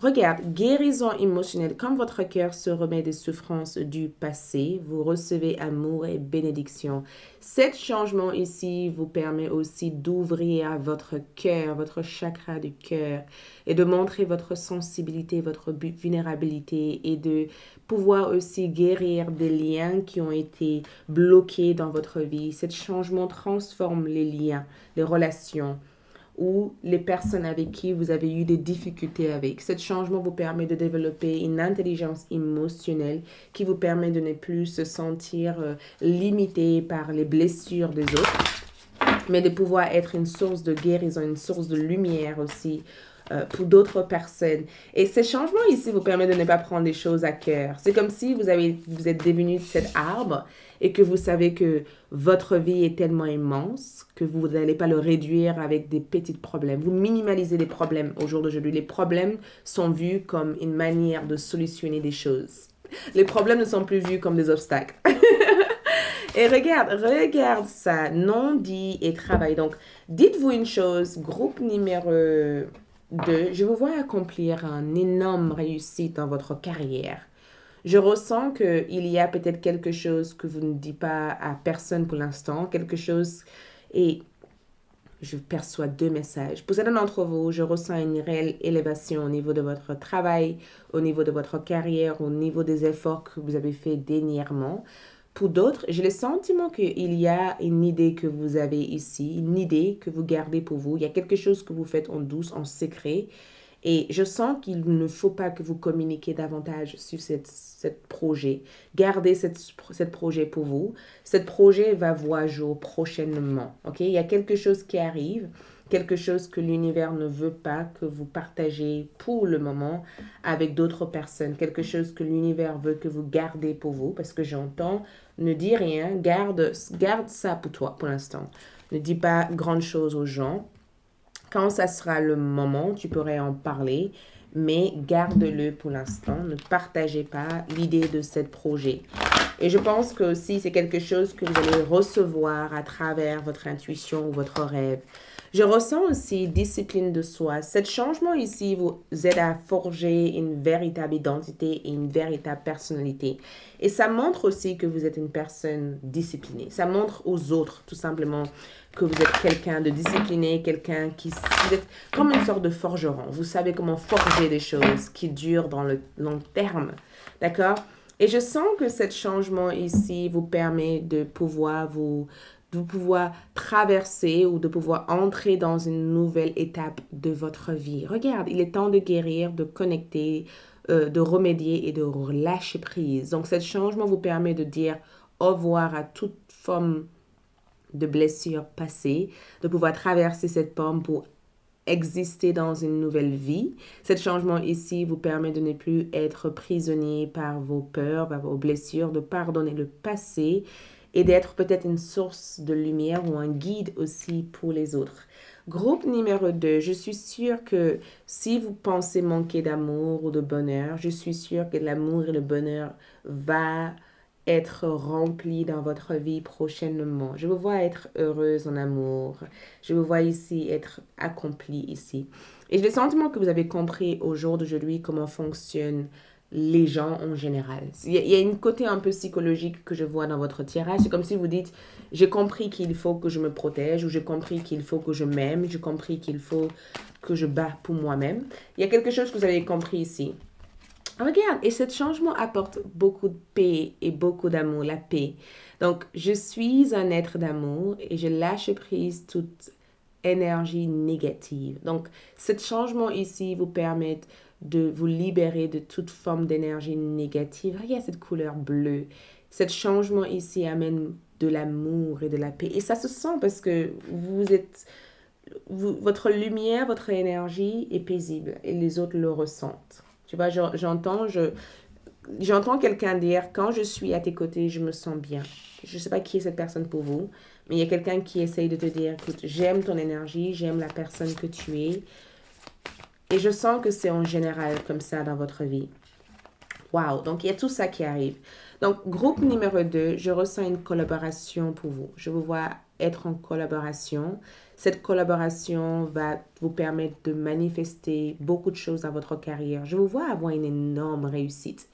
Speaker 1: Regarde, guérison émotionnelle. Quand votre cœur se remet des souffrances du passé, vous recevez amour et bénédiction. Cet changement ici vous permet aussi d'ouvrir votre cœur, votre chakra du cœur et de montrer votre sensibilité, votre vulnérabilité et de pouvoir aussi guérir des liens qui ont été bloqués dans votre vie. Cet changement transforme les liens, les relations ou les personnes avec qui vous avez eu des difficultés avec. Ce changement vous permet de développer une intelligence émotionnelle qui vous permet de ne plus se sentir limité par les blessures des autres, mais de pouvoir être une source de guérison, une source de lumière aussi pour d'autres personnes. Et ce changement ici vous permet de ne pas prendre les choses à cœur. C'est comme si vous êtes devenu cet arbre et que vous savez que votre vie est tellement immense que vous n'allez pas le réduire avec des petits problèmes. Vous minimalisez les problèmes au jour d'aujourd'hui. Les problèmes sont vus comme une manière de solutionner des choses. Les problèmes ne sont plus vus comme des obstacles. Et regarde ça, non dit et travail. Donc, dites-vous une chose, groupe numéro 2, je vous vois accomplir une énorme réussite dans votre carrière. Je ressens qu'il y a peut-être quelque chose que vous ne dites pas à personne pour l'instant, quelque chose, et je perçois 2 messages. Pour certains d'entre vous, je ressens une réelle élévation au niveau de votre travail, au niveau de votre carrière, au niveau des efforts que vous avez fait dernièrement. Pour d'autres, j'ai le sentiment qu'il y a une idée que vous avez ici, une idée que vous gardez pour vous. Il y a quelque chose que vous faites en douce, en secret. Et je sens qu'il ne faut pas que vous communiquiez davantage sur ce projet. Gardez ce projet pour vous. Ce projet va voir jour prochainement. Ok? Il y a quelque chose qui arrive, quelque chose que l'univers ne veut pas que vous partagez pour le moment avec d'autres personnes. Quelque chose que l'univers veut que vous gardez pour vous. Parce que j'entends, ne dis rien, garde ça pour toi pour l'instant. Ne dis pas grande chose aux gens. Quand ça sera le moment, tu pourrais en parler, mais garde-le pour l'instant. Ne partagez pas l'idée de ce projet. Et je pense que aussi c'est quelque chose que vous allez recevoir à travers votre intuition ou votre rêve. Je ressens aussi discipline de soi. Ce changement ici vous aide à forger une véritable identité et une véritable personnalité. Et ça montre aussi que vous êtes une personne disciplinée. Ça montre aux autres tout simplement que vous êtes quelqu'un de discipliné, quelqu'un qui... Vous êtes comme une sorte de forgeron. Vous savez comment forger des choses qui durent dans le long terme. D'accord? Et je sens que ce changement ici vous permet de pouvoir traverser ou de pouvoir entrer dans une nouvelle étape de votre vie. Regarde, il est temps de guérir, de connecter, de remédier et de lâcher prise. Donc, ce changement vous permet de dire au revoir à toute forme de blessure passée, de pouvoir traverser cette pomme pour exister dans une nouvelle vie. Ce changement ici vous permet de ne plus être prisonnier par vos peurs, par vos blessures, de pardonner le passé et d'être peut-être une source de lumière ou un guide aussi pour les autres. Groupe numéro 2, je suis sûre que si vous pensez manquer d'amour ou de bonheur, je suis sûre que l'amour et le bonheur va être rempli dans votre vie prochainement. Je vous vois être heureuse en amour. Je vous vois ici être accomplie ici. Et j'ai le sentiment que vous avez compris au jour d'aujourd'hui comment fonctionnent les gens en général. Il y a une côté un peu psychologique que je vois dans votre tirage. C'est comme si vous dites, j'ai compris qu'il faut que je me protège, ou j'ai compris qu'il faut que je m'aime, j'ai compris qu'il faut que je bats pour moi-même. Il y a quelque chose que vous avez compris ici. Regarde, et ce changement apporte beaucoup de paix et beaucoup d'amour, la paix. Donc, je suis un être d'amour et je lâche prise toute énergie négative. Donc, ce changement ici vous permet de vous libérer de toute forme d'énergie négative. Regarde cette couleur bleue. Ce changement ici amène de l'amour et de la paix. Et ça se sent parce que votre lumière, votre énergie est paisible et les autres le ressentent. Tu vois, j'entends quelqu'un dire, quand je suis à tes côtés, je me sens bien. Je ne sais pas qui est cette personne pour vous, mais il y a quelqu'un qui essaye de te dire, écoute, j'aime ton énergie, j'aime la personne que tu es. Et je sens que c'est en général comme ça dans votre vie. Wow, donc il y a tout ça qui arrive. Donc, groupe numéro 2, je ressens une collaboration pour vous. Je vous vois être en collaboration. Cette collaboration va vous permettre de manifester beaucoup de choses dans votre carrière. Je vous vois avoir une énorme réussite.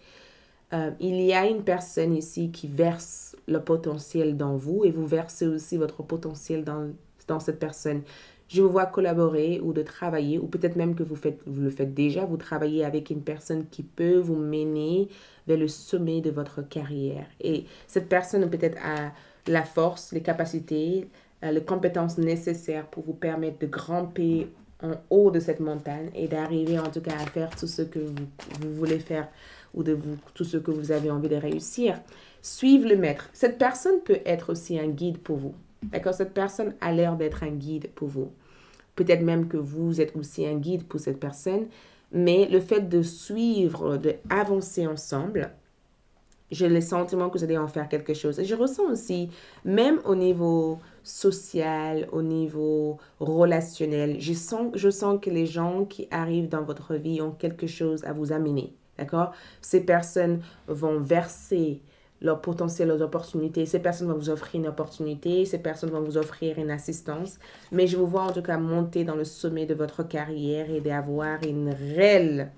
Speaker 1: Il y a une personne ici qui verse le potentiel dans vous et vous versez aussi votre potentiel dans cette personne. Je vous vois collaborer ou de travailler, ou peut-être même que vous le faites déjà, vous travaillez avec une personne qui peut vous mener vers le sommet de votre carrière. Et cette personne peut-être a la force, les capacités, les compétences nécessaires pour vous permettre de grimper en haut de cette montagne et d'arriver en tout cas à faire tout ce que vous voulez faire ou tout ce que vous avez envie de réussir. Suivre le maître. Cette personne peut être aussi un guide pour vous. D'accord? Cette personne a l'air d'être un guide pour vous. Peut-être même que vous êtes aussi un guide pour cette personne, mais le fait de suivre, d'avancer ensemble, j'ai le sentiment que vous allez en faire quelque chose. Et je ressens aussi, même au niveau social, au niveau relationnel, je sens que les gens qui arrivent dans votre vie ont quelque chose à vous amener. D'accord? Ces personnes vont verser leur potentiel, leurs opportunités. Ces personnes vont vous offrir une opportunité, ces personnes vont vous offrir une assistance. Mais je vous vois en tout cas monter dans le sommet de votre carrière et d'avoir une réelle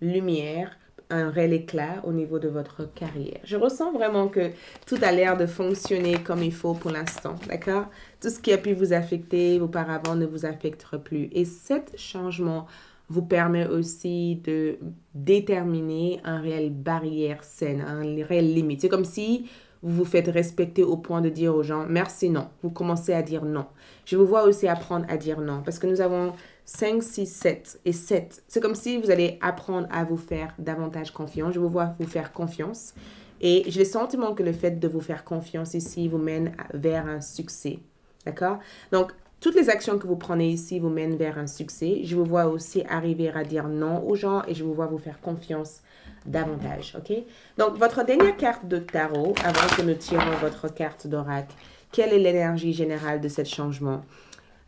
Speaker 1: lumière, un réel éclat au niveau de votre carrière. Je ressens vraiment que tout a l'air de fonctionner comme il faut pour l'instant, d'accord? Tout ce qui a pu vous affecter auparavant ne vous affectera plus. Et cet changement vous permet aussi de déterminer un réel barrière saine, un réel limite. C'est comme si vous vous faites respecter au point de dire aux gens « merci, non ». Vous commencez à dire non. Je vous vois aussi apprendre à dire non parce que nous avons 5, 6, 7 et 7. C'est comme si vous allez apprendre à vous faire davantage confiance. Je vous vois vous faire confiance. Et j'ai le sentiment que le fait de vous faire confiance ici vous mène vers un succès. D'accord? Donc, toutes les actions que vous prenez ici vous mènent vers un succès. Je vous vois aussi arriver à dire non aux gens et je vous vois vous faire confiance davantage, ok? Donc, votre dernière carte de tarot, avant que nous tirions votre carte d'oracle, quelle est l'énergie générale de ce changement?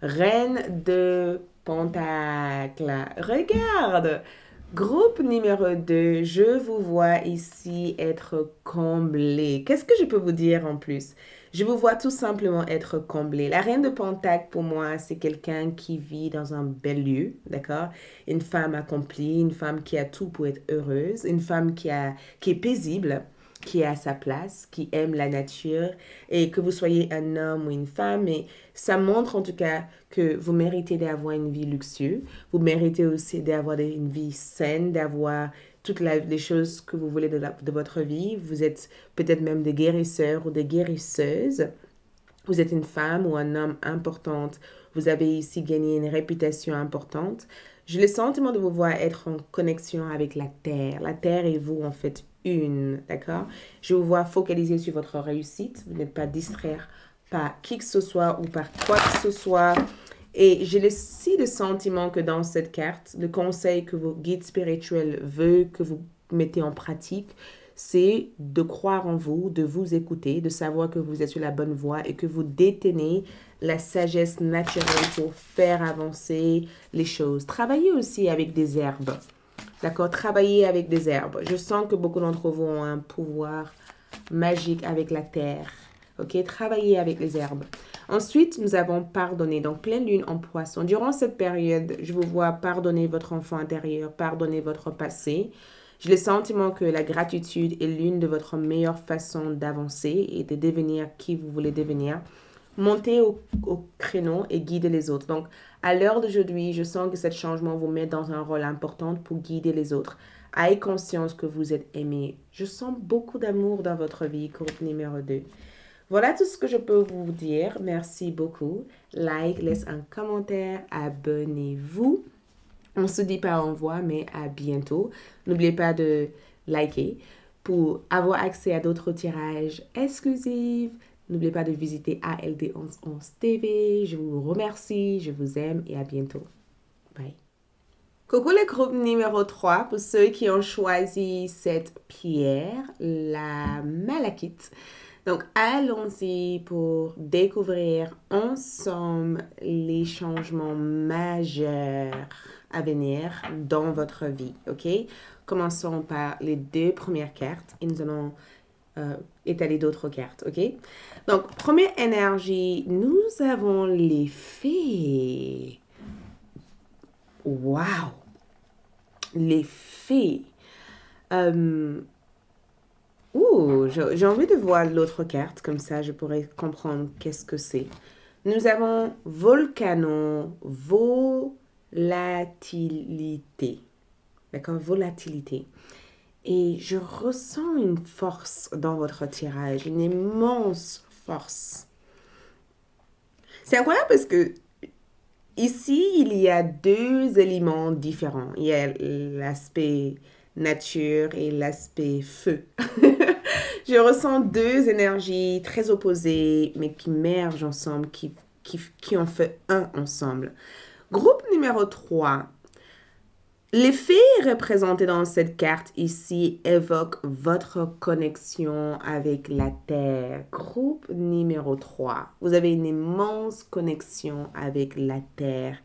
Speaker 1: Reine de Pentacle. Regarde! Groupe numéro 2, je vous vois ici être comblé. Qu'est-ce que je peux vous dire en plus? Je vous vois tout simplement être comblé. La reine de Pentacle, pour moi, c'est quelqu'un qui vit dans un bel lieu, d'accord? Une femme accomplie, une femme qui a tout pour être heureuse, une femme qui est paisible, qui est à sa place, qui aime la nature, et que vous soyez un homme ou une femme, et ça montre en tout cas que vous méritez d'avoir une vie luxueuse, vous méritez aussi d'avoir une vie saine, d'avoir toutes les choses que vous voulez de votre vie. Vous êtes peut-être même des guérisseurs ou des guérisseuses. Vous êtes une femme ou un homme importante. Vous avez ici gagné une réputation importante. J'ai le sentiment de vous voir être en connexion avec la terre. La terre et vous, en fait, une, d'accord? Je vous vois focaliser sur votre réussite. Vous n'êtes pas distraire par qui que ce soit ou par quoi que ce soit. Et j'ai aussi le sentiment que dans cette carte, le conseil que vos guides spirituels veulent que vous mettez en pratique, c'est de croire en vous, de vous écouter, de savoir que vous êtes sur la bonne voie et que vous détenez la sagesse naturelle pour faire avancer les choses. Travaillez aussi avec des herbes. D'accord? Travaillez avec des herbes. Je sens que beaucoup d'entre vous ont un pouvoir magique avec la terre. Ok? Travaillez avec les herbes. Ensuite, nous avons pardonné. Donc, pleine lune en poisson. Durant cette période, je vous vois pardonner votre enfant intérieur, pardonner votre passé. J'ai le sentiment que la gratitude est l'une de votre meilleures façons d'avancer et de devenir qui vous voulez devenir. Montez au créneau et guidez les autres. Donc, à l'heure d'aujourd'hui, je sens que ce changement vous met dans un rôle important pour guider les autres. Ayez conscience que vous êtes aimé. Je sens beaucoup d'amour dans votre vie, groupe numéro 2. Voilà tout ce que je peux vous dire. Merci beaucoup. Like, laisse un commentaire, abonnez-vous. On se dit pas au revoir, mais à bientôt. N'oubliez pas de liker pour avoir accès à d'autres tirages exclusifs. N'oubliez pas de visiter ALD1111 TV. Je vous remercie, je vous aime et à bientôt. Bye. Coucou le groupe numéro 3 pour ceux qui ont choisi cette pierre, la malachite. Donc, allons-y pour découvrir ensemble les changements majeurs à venir dans votre vie, ok? Commençons par les 2 premières cartes et nous allons étaler d'autres cartes, ok? Donc, première énergie, nous avons les fées. Wow! Les fées. J'ai envie de voir l'autre carte, comme ça je pourrais comprendre qu'est-ce que c'est. Nous avons volcano, volatilité. D'accord? Volatilité. Et je ressens une force dans votre tirage, une immense force. C'est incroyable parce que ici, il y a 2 éléments différents. Il y a l'aspect nature et l'aspect feu. Je ressens 2 énergies très opposées, mais qui mergent ensemble, qui en fait un ensemble. Groupe numéro 3. Les fées représentées dans cette carte ici évoquent votre connexion avec la Terre. Groupe numéro 3. Vous avez une immense connexion avec la Terre.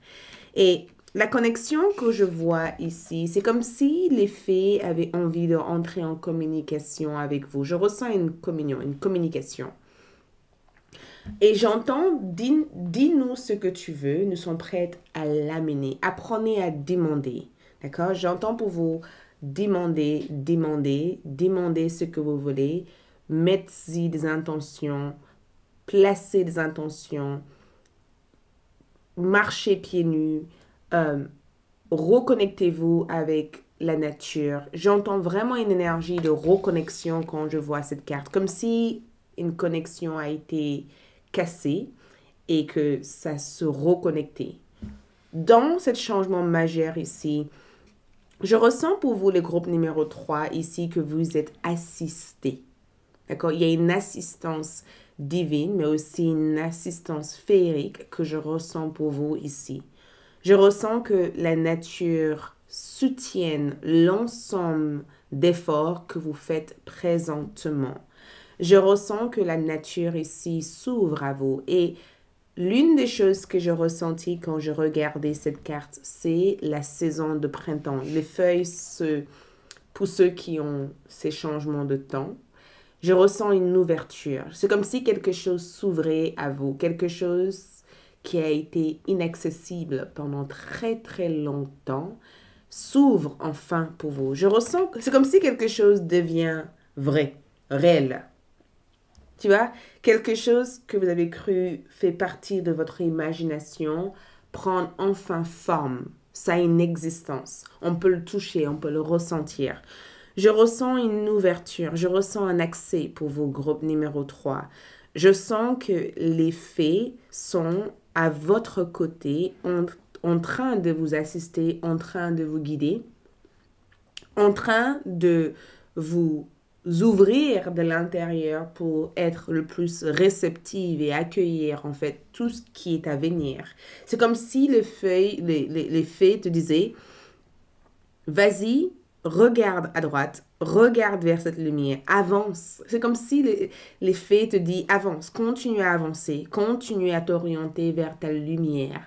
Speaker 1: Et la connexion que je vois ici, c'est comme si les fées avaient envie d'entrer en communication avec vous. Je ressens une communion, une communication. Et j'entends, dis-nous ce que tu veux, nous sommes prêtes à l'amener. Apprenez à demander. D'accord? J'entends pour vous demander ce que vous voulez. Mettez-y des intentions, placez des intentions, marchez pieds nus, reconnectez-vous avec la nature. J'entends vraiment une énergie de reconnexion quand je vois cette carte, comme si une connexion a été cassée et que ça se reconnectait. Dans ce changement majeur ici, je ressens pour vous, le groupe numéro 3 ici, que vous êtes assisté. D'accord? Il y a une assistance divine, mais aussi une assistance féerique que je ressens pour vous ici. Je ressens que la nature soutienne l'ensemble d'efforts que vous faites présentement. Je ressens que la nature ici s'ouvre à vous et l'une des choses que je ressentis quand je regardais cette carte, c'est la saison de printemps. Les feuilles pour ceux qui ont ces changements de temps, je ressens une ouverture. C'est comme si quelque chose s'ouvrait à vous, quelque chose qui a été inaccessible pendant très très longtemps s'ouvre enfin pour vous. Je ressens que c'est comme si quelque chose devient vrai, réel. Tu vois, quelque chose que vous avez cru fait partie de votre imagination prend enfin forme. Ça a une existence. On peut le toucher, on peut le ressentir. Je ressens une ouverture, je ressens un accès pour vos groupes numéro 3. Je sens que les fées sont à votre côté, en train de vous assister, en train de vous guider, en train de vous ouvrir de l'intérieur pour être le plus réceptive et accueillir en fait tout ce qui est à venir. C'est comme si les fées te disaient, vas-y, regarde à droite, regarde vers cette lumière, avance. C'est comme si les fées te disent, avance, continue à avancer, continue à t'orienter vers ta lumière.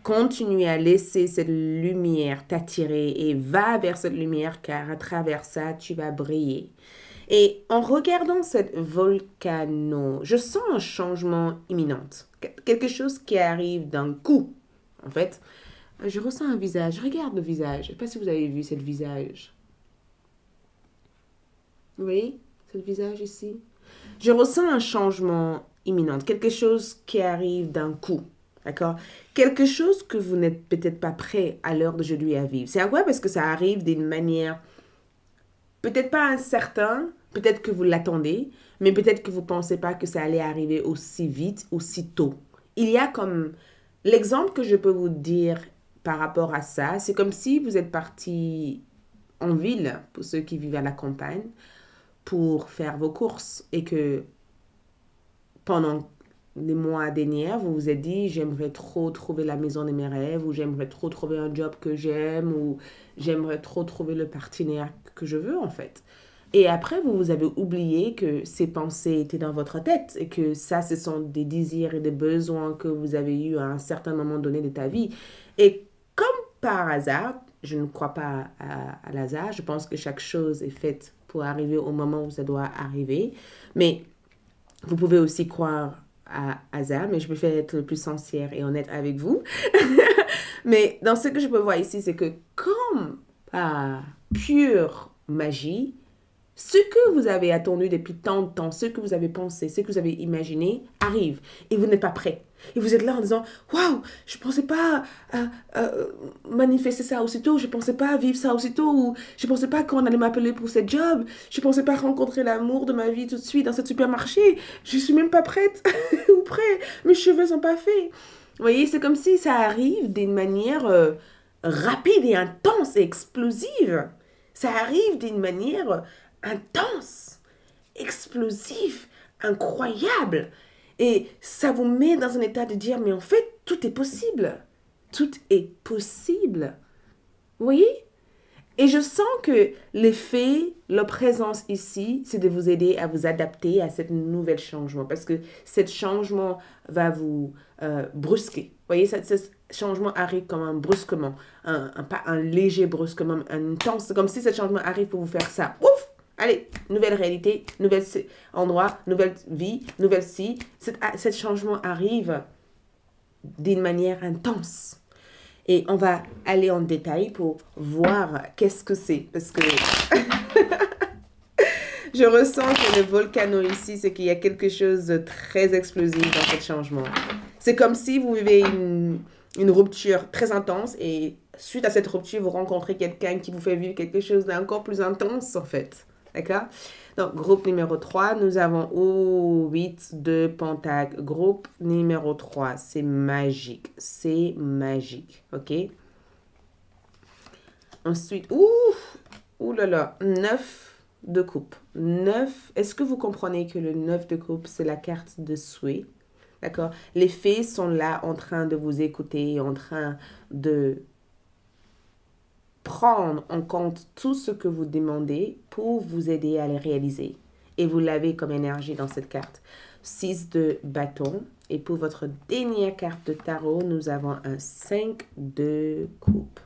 Speaker 1: Continue à laisser cette lumière t'attirer et va vers cette lumière car à travers ça, tu vas briller. Et en regardant cette volcano, je sens un changement imminent. Quelque chose qui arrive d'un coup. En fait, je ressens un visage. Regarde le visage. Je ne sais pas si vous avez vu ce visage. Vous voyez ce visage ici? Je ressens un changement imminent. Quelque chose qui arrive d'un coup. D'accord? Quelque chose que vous n'êtes peut-être pas prêt à l'heure d'aujourd'hui à vivre. C'est à quoi? Parce que ça arrive d'une manière peut-être pas incertaine, peut-être que vous l'attendez, mais peut-être que vous ne pensez pas que ça allait arriver aussi vite, aussi tôt. Il y a comme... L'exemple que je peux vous dire par rapport à ça, c'est comme si vous êtes parti en ville, pour ceux qui vivent à la campagne, pour faire vos courses et que pendant les mois derniers, vous vous êtes dit, j'aimerais trop trouver la maison de mes rêves, ou j'aimerais trop trouver un job que j'aime, ou j'aimerais trop trouver le partenaire que je veux, en fait. Et après, vous avez oublié que ces pensées étaient dans votre tête et que ça, ce sont des désirs et des besoins que vous avez eus à un certain moment donné de ta vie. Et comme par hasard, je ne crois pas à l'hasard, je pense que chaque chose est faite pour arriver au moment où ça doit arriver. Mais vous pouvez aussi croire à hasard, mais je préfère être le plus sincère et honnête avec vous. Mais dans ce que je peux voir ici, c'est que comme par pure magie, ce que vous avez attendu depuis tant de temps, ce que vous avez pensé, ce que vous avez imaginé, arrive et vous n'êtes pas prêt. Et vous êtes là en disant, waouh, je ne pensais pas manifester ça aussitôt, je ne pensais pas vivre ça aussitôt, ou je ne pensais pas qu'on allait m'appeler pour ce job, je ne pensais pas rencontrer l'amour de ma vie tout de suite dans ce supermarché, je ne suis même pas prête ou prêt, mes cheveux ne sont pas faits. Vous voyez, c'est comme si ça arrive d'une manière rapide et intense et explosive. Ça arrive d'une manière intense, explosif, incroyable. Et ça vous met dans un état de dire, mais en fait, tout est possible. Tout est possible. Vous voyez? Et je sens que l'effet, leur présence ici, c'est de vous aider à vous adapter à ce nouvel changement. Parce que ce changement va vous brusquer. Vous voyez, ce changement arrive comme un brusquement. Pas un léger brusquement, un intense. C'est comme si ce changement arrive pour vous faire ça. Ouf! Allez, nouvelle réalité, nouvel endroit, nouvelle vie, nouvelle si. Ce changement arrive d'une manière intense. Et on va aller en détail pour voir qu'est-ce que c'est. Parce que je ressens que le volcano ici, c'est qu'il y a quelque chose de très explosif dans ce changement. C'est comme si vous vivez une rupture très intense et suite à cette rupture, vous rencontrez quelqu'un qui vous fait vivre quelque chose d'encore plus intense en fait. D'accord? Donc, groupe numéro 3, nous avons 8 de pentacle. Groupe numéro 3, c'est magique. C'est magique. OK? Ensuite, ouh là là, 9 de coupe. 9, est-ce que vous comprenez que le 9 de coupe, c'est la carte de souhait? D'accord? Les fées sont là en train de vous écouter, en train de prendre en compte tout ce que vous demandez pour vous aider à les réaliser. Et vous l'avez comme énergie dans cette carte. 6 de bâton. Et pour votre dernière carte de tarot, nous avons un 5 de coupe.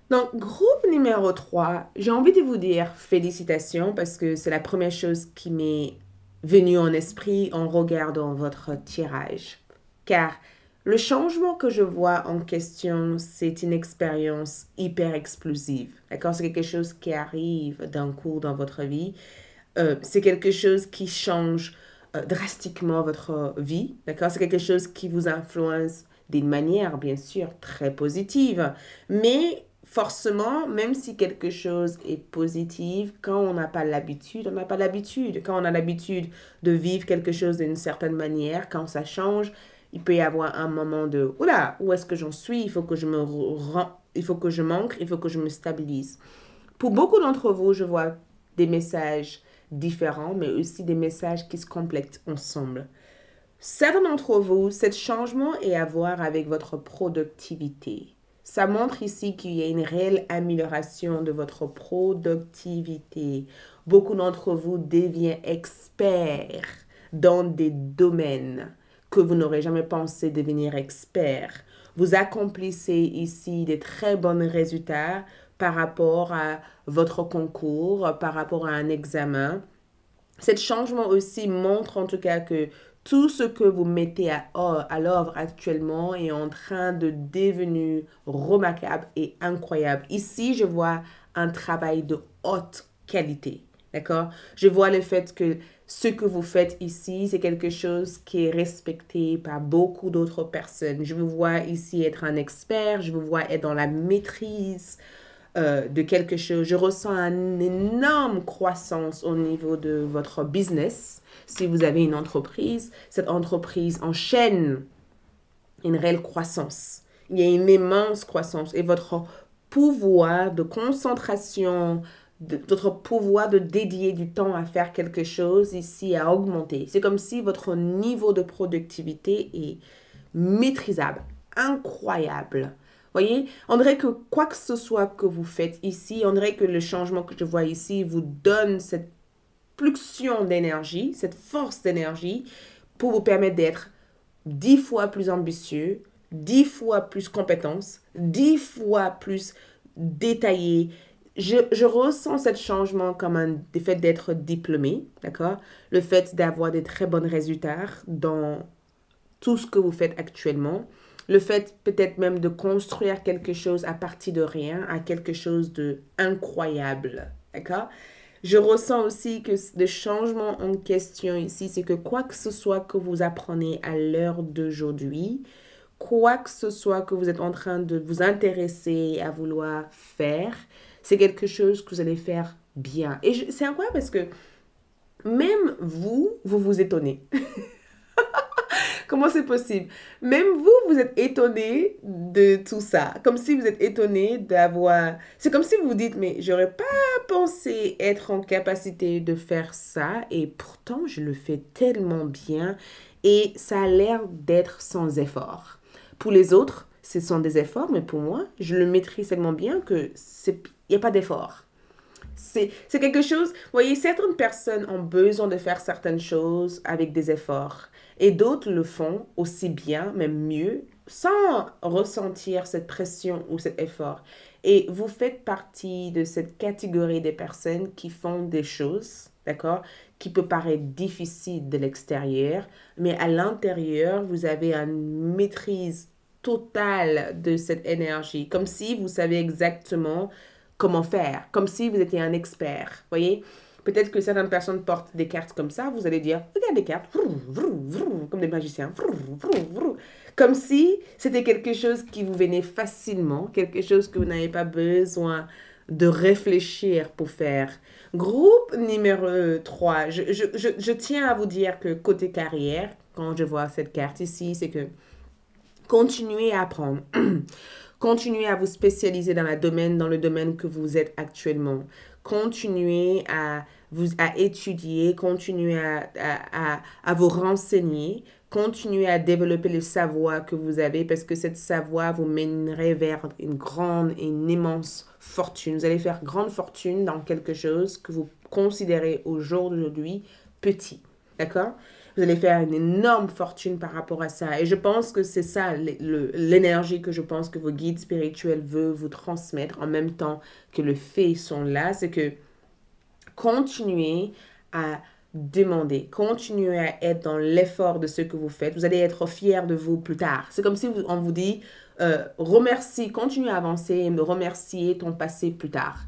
Speaker 1: Donc, groupe numéro 3, j'ai envie de vous dire félicitations parce que c'est la première chose qui m'est venue en esprit en regardant votre tirage. Car le changement que je vois en question, c'est une expérience hyper explosive. D'accord? C'est quelque chose qui arrive d'un coup dans votre vie. C'est quelque chose qui change drastiquement votre vie. D'accord? C'est quelque chose qui vous influence d'une manière, bien sûr, très positive. Mais forcément, même si quelque chose est positif, quand on n'a pas l'habitude, on n'a pas l'habitude. Quand on a l'habitude de vivre quelque chose d'une certaine manière, quand ça change, il peut y avoir un moment de « Oula, où est-ce que j'en suis? Il faut que je me il faut que je manque, il faut que je me stabilise. » Pour beaucoup d'entre vous, je vois des messages différents, mais aussi des messages qui se complètent ensemble. Certains d'entre vous, ce changement est à voir avec votre productivité. Ça montre ici qu'il y a une réelle amélioration de votre productivité. Beaucoup d'entre vous deviennent experts dans des domaines que vous n'aurez jamais pensé devenir expert. Vous accomplissez ici des très bons résultats par rapport à votre concours, par rapport à un examen. Ce changement aussi montre en tout cas que tout ce que vous mettez à l'œuvre actuellement est en train de devenir remarquable et incroyable. Ici, je vois un travail de haute qualité. D'accord? Je vois le fait que ce que vous faites ici, c'est quelque chose qui est respecté par beaucoup d'autres personnes. Je vous vois ici être un expert, je vous vois être dans la maîtrise de quelque chose. Je ressens une énorme croissance au niveau de votre business. Si vous avez une entreprise, cette entreprise enchaîne une réelle croissance. Il y a une immense croissance et votre pouvoir de concentration, votre pouvoir de dédier du temps à faire quelque chose ici a augmenté. C'est comme si votre niveau de productivité est maîtrisable, incroyable. Voyez, on dirait que quoi que ce soit que vous faites ici, on dirait que le changement que je vois ici vous donne cette pulsion d'énergie, cette force d'énergie pour vous permettre d'être 10 fois plus ambitieux, 10 fois plus compétence, 10 fois plus détaillé. Je ressens ce changement comme le fait d'être diplômé, d'accord? Le fait d'avoir des très bons résultats dans tout ce que vous faites actuellement. Le fait peut-être même de construire quelque chose à partir de rien, à quelque chose de incroyable, d'accord? Je ressens aussi que le changement en question ici, c'est que quoi que ce soit que vous apprenez à l'heure d'aujourd'hui, quoi que ce soit que vous êtes en train de vous intéresser à vouloir faire, c'est quelque chose que vous allez faire bien. Et c'est incroyable parce que même vous vous étonnez. Comment c'est possible? Même vous, vous êtes étonné de tout ça. Comme si vous êtes étonné d'avoir... C'est comme si vous vous dites, mais j'aurais pas pensé être en capacité de faire ça et pourtant je le fais tellement bien et ça a l'air d'être sans effort. Pour les autres, ce sont des efforts, mais pour moi, je le maîtrise tellement bien que il n'y a pas d'effort. C'est quelque chose, vous voyez, certaines personnes ont besoin de faire certaines choses avec des efforts et d'autres le font aussi bien, même mieux, sans ressentir cette pression ou cet effort. Et vous faites partie de cette catégorie des personnes qui font des choses, d'accord, qui peut paraître difficile de l'extérieur, mais à l'intérieur, vous avez une maîtrise totale de cette énergie, comme si vous savez exactement comment faire, comme si vous étiez un expert, voyez? Peut-être que certaines personnes portent des cartes comme ça, vous allez dire, regarde des cartes, comme des magiciens, comme si c'était quelque chose qui vous venait facilement, quelque chose que vous n'avez pas besoin de réfléchir pour faire. Groupe numéro 3, je tiens à vous dire que côté carrière, quand je vois cette carte ici, c'est que continuez à apprendre. Continuez à vous spécialiser dans le domaine que vous êtes actuellement. Continuez à étudier, continuez à vous renseigner, continuez à développer le savoir que vous avez parce que cette savoir vous mènerait vers une grande et une immense fortune. Vous allez faire grande fortune dans quelque chose que vous considérez au jour d'aujourd'hui petit. D'accord? Vous allez faire une énorme fortune par rapport à ça. Et je pense que c'est ça l'énergie que je pense que vos guides spirituels veulent vous transmettre en même temps que les faits sont là. C'est que continuez à demander, continuez à être dans l'effort de ce que vous faites. Vous allez être fiers de vous plus tard. C'est comme si on vous dit, remercie, continue à avancer et me remercier ton passé plus tard.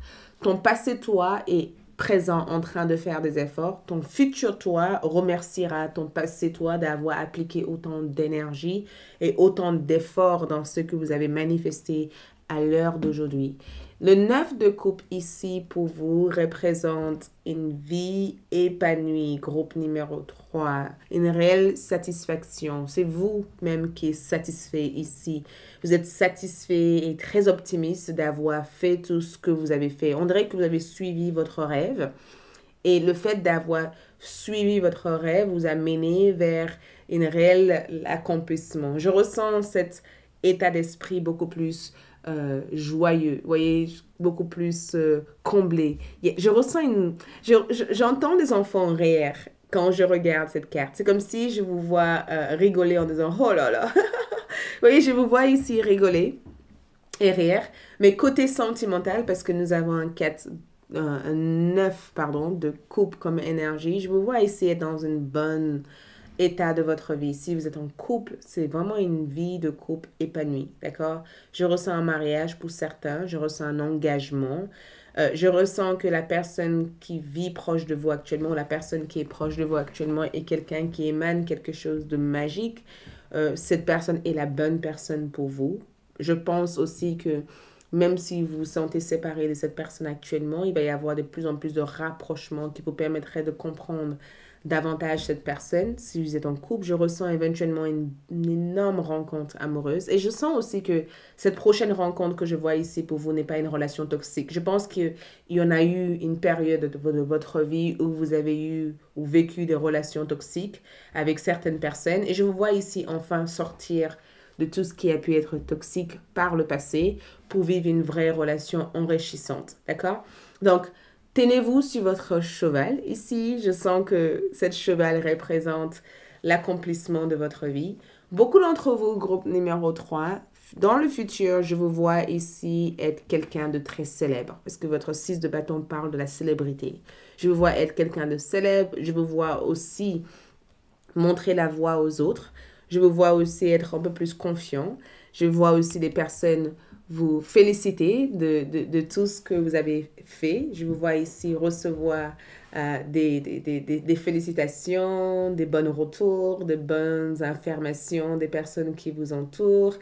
Speaker 1: Ton passé, toi, est présent en train de faire des efforts. Ton futur toi remerciera ton passé toi d'avoir appliqué autant d'énergie et autant d'efforts dans ce que vous avez manifesté à l'heure d'aujourd'hui. Le 9 de coupe ici pour vous représente une vie épanouie, groupe numéro 3, une réelle satisfaction. C'est vous-même qui êtes satisfait ici. Vous êtes satisfait et très optimiste d'avoir fait tout ce que vous avez fait. On dirait que vous avez suivi votre rêve et le fait d'avoir suivi votre rêve vous a mené vers un réel accomplissement. Je ressens cet état d'esprit beaucoup plus joyeux, vous voyez, beaucoup plus comblé. Je ressens j'entends des enfants rire quand je regarde cette carte. C'est comme si je vous vois rigoler en disant « Oh là là !» Vous voyez, je vous vois ici rigoler et rire. Mais côté sentimental, parce que nous avons un 9 pardon, de coupe comme énergie, je vous vois ici être dans une bonne état de votre vie. Si vous êtes en couple, c'est vraiment une vie de couple épanouie, d'accord? Je ressens un mariage pour certains, je ressens un engagement, je ressens que la personne qui vit proche de vous actuellement, la personne qui est proche de vous actuellement est quelqu'un qui émane quelque chose de magique. Cette personne est la bonne personne pour vous. Je pense aussi que même si vous vous sentez séparé de cette personne actuellement, il va y avoir de plus en plus de rapprochements qui vous permettraient de comprendre davantage cette personne. Si vous êtes en couple, je ressens éventuellement une énorme rencontre amoureuse. Et je sens aussi que cette prochaine rencontre que je vois ici pour vous n'est pas une relation toxique. Je pense qu'il y en a eu une période de votre vie où vous avez eu ou vécu des relations toxiques avec certaines personnes. Et je vous vois ici enfin sortir de tout ce qui a pu être toxique par le passé pour vivre une vraie relation enrichissante. D'accord? Donc, tenez-vous sur votre cheval. Ici, je sens que cette cheval représente l'accomplissement de votre vie. Beaucoup d'entre vous, groupe numéro 3, dans le futur, je vous vois ici être quelqu'un de très célèbre parce que votre 6 de bâton parle de la célébrité. Je vous vois être quelqu'un de célèbre. Je vous vois aussi montrer la voie aux autres. Je vous vois aussi être un peu plus confiant. Je vois aussi des personnes vous féliciter de tout ce que vous avez fait. Je vous vois ici recevoir des félicitations, des bons retours, de bonnes informations des personnes qui vous entourent.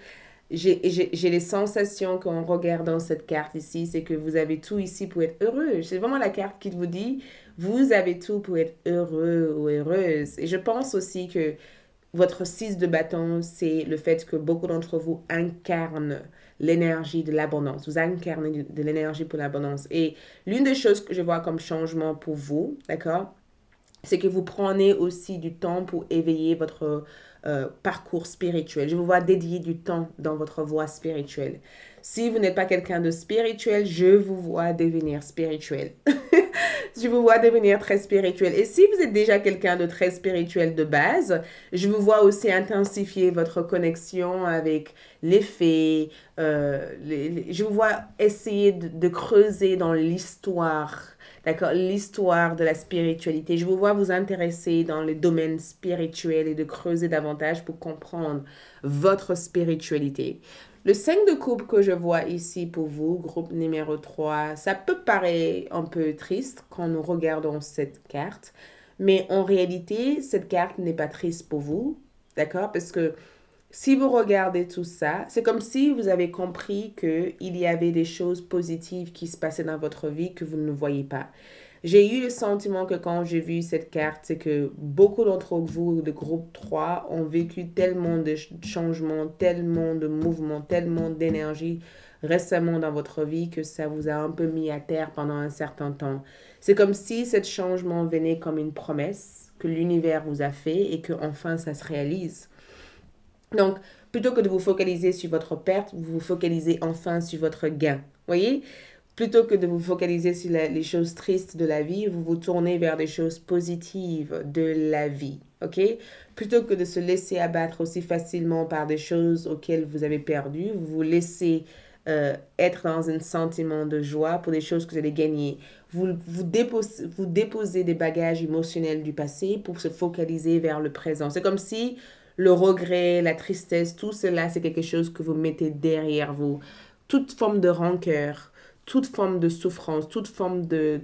Speaker 1: J'ai les sensations qu'en regardant cette carte ici, c'est que vous avez tout ici pour être heureux. C'est vraiment la carte qui vous dit, vous avez tout pour être heureux ou heureuse. Et je pense aussi que votre 6 de bâton, c'est le fait que beaucoup d'entre vous incarnent l'énergie de l'abondance. Vous incarnez de l'énergie pour l'abondance. Et l'une des choses que je vois comme changement pour vous, d'accord, c'est que vous prenez aussi du temps pour éveiller votre parcours spirituel. Je vous vois dédier du temps dans votre voie spirituelle. Si vous n'êtes pas quelqu'un de spirituel, je vous vois devenir spirituel. Je vous vois devenir très spirituel. Et si vous êtes déjà quelqu'un de très spirituel de base, je vous vois aussi intensifier votre connexion avec les fées. Je vous vois essayer de creuser dans l'histoire, d'accord, l'histoire de la spiritualité. Je vous vois vous intéresser dans les domaines spirituels et de creuser davantage pour comprendre votre spiritualité. Le 5 de coupe que je vois ici pour vous, groupe numéro 3, ça peut paraître un peu triste quand nous regardons cette carte, mais en réalité, cette carte n'est pas triste pour vous, d'accord? Parce que si vous regardez tout ça, c'est comme si vous avez compris qu'il y avait des choses positives qui se passaient dans votre vie que vous ne voyez pas. J'ai eu le sentiment que quand j'ai vu cette carte, c'est que beaucoup d'entre vous de groupe 3 ont vécu tellement de changements, tellement de mouvements, tellement d'énergie récemment dans votre vie que ça vous a un peu mis à terre pendant un certain temps. C'est comme si ce changement venait comme une promesse que l'univers vous a fait et que enfin ça se réalise. Donc, plutôt que de vous focaliser sur votre perte, vous vous focalisez enfin sur votre gain. Voyez? Plutôt que de vous focaliser sur les choses tristes de la vie, vous vous tournez vers des choses positives de la vie. OK? Plutôt que de se laisser abattre aussi facilement par des choses auxquelles vous avez perdu, vous vous laissez être dans un sentiment de joie pour des choses que vous allez gagner. Vous déposez des bagages émotionnels du passé pour se focaliser vers le présent. C'est comme si le regret, la tristesse, tout cela, c'est quelque chose que vous mettez derrière vous. Toute forme de rancœur, toute forme de souffrance, toute forme de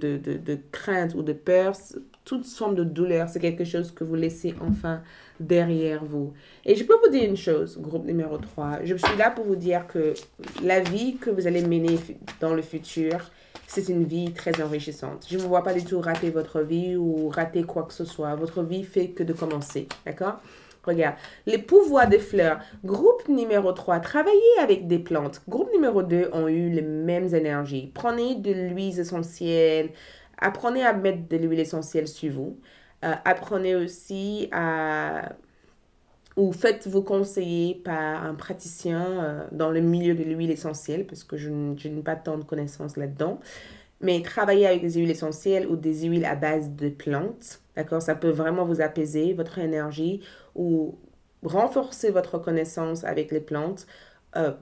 Speaker 1: crainte ou de peur, toute forme de douleur, c'est quelque chose que vous laissez enfin derrière vous. Et je peux vous dire une chose, groupe numéro 3. Je suis là pour vous dire que la vie que vous allez mener dans le futur, c'est une vie très enrichissante. Je ne vous vois pas du tout rater votre vie ou rater quoi que ce soit. Votre vie fait que de commencer, d'accord? Regarde, les pouvoirs des fleurs. Groupe numéro 3, travaillez avec des plantes. Groupe numéro 2 ont eu les mêmes énergies. Prenez de l'huile essentielle. Apprenez à mettre de l'huile essentielle sur vous. Apprenez aussi à... ou faites-vous conseiller par un praticien dans le milieu de l'huile essentielle, parce que je n'ai pas tant de connaissances là-dedans. Mais travailler avec des huiles essentielles ou des huiles à base de plantes, d'accord, ça peut vraiment vous apaiser votre énergie ou renforcer votre connaissance avec les plantes,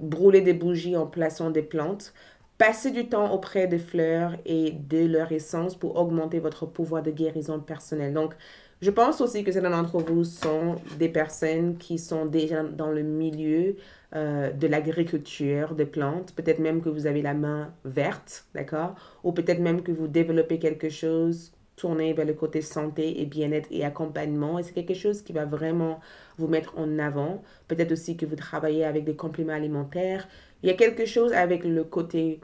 Speaker 1: brûler des bougies en plaçant des plantes, passer du temps auprès des fleurs et de leur essence pour augmenter votre pouvoir de guérison personnelle. Donc, je pense aussi que certains d'entre vous sont des personnes qui sont déjà dans le milieu de l'agriculture, des plantes. Peut-être même que vous avez la main verte, d'accord? Ou peut-être même que vous développez quelque chose tourné vers le côté santé et bien-être et accompagnement. Et c'est quelque chose qui va vraiment vous mettre en avant. Peut-être aussi que vous travaillez avec des compléments alimentaires. Il y a quelque chose avec le côté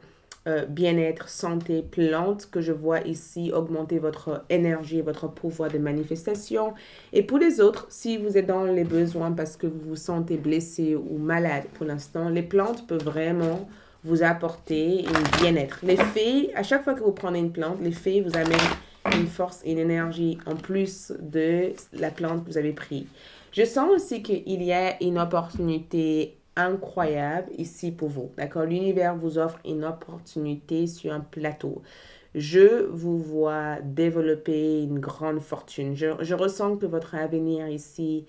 Speaker 1: bien-être, santé, plantes que je vois ici augmenter votre énergie, votre pouvoir de manifestation. Et pour les autres, si vous êtes dans les besoins parce que vous vous sentez blessé ou malade pour l'instant, les plantes peuvent vraiment vous apporter un bien-être. Les fées, à chaque fois que vous prenez une plante, les fées vous amènent une force et une énergie en plus de la plante que vous avez prise. Je sens aussi qu'il y a une opportunité incroyable ici pour vous. D'accord? L'univers vous offre une opportunité sur un plateau. Je vous vois développer une grande fortune. Je ressens que votre avenir ici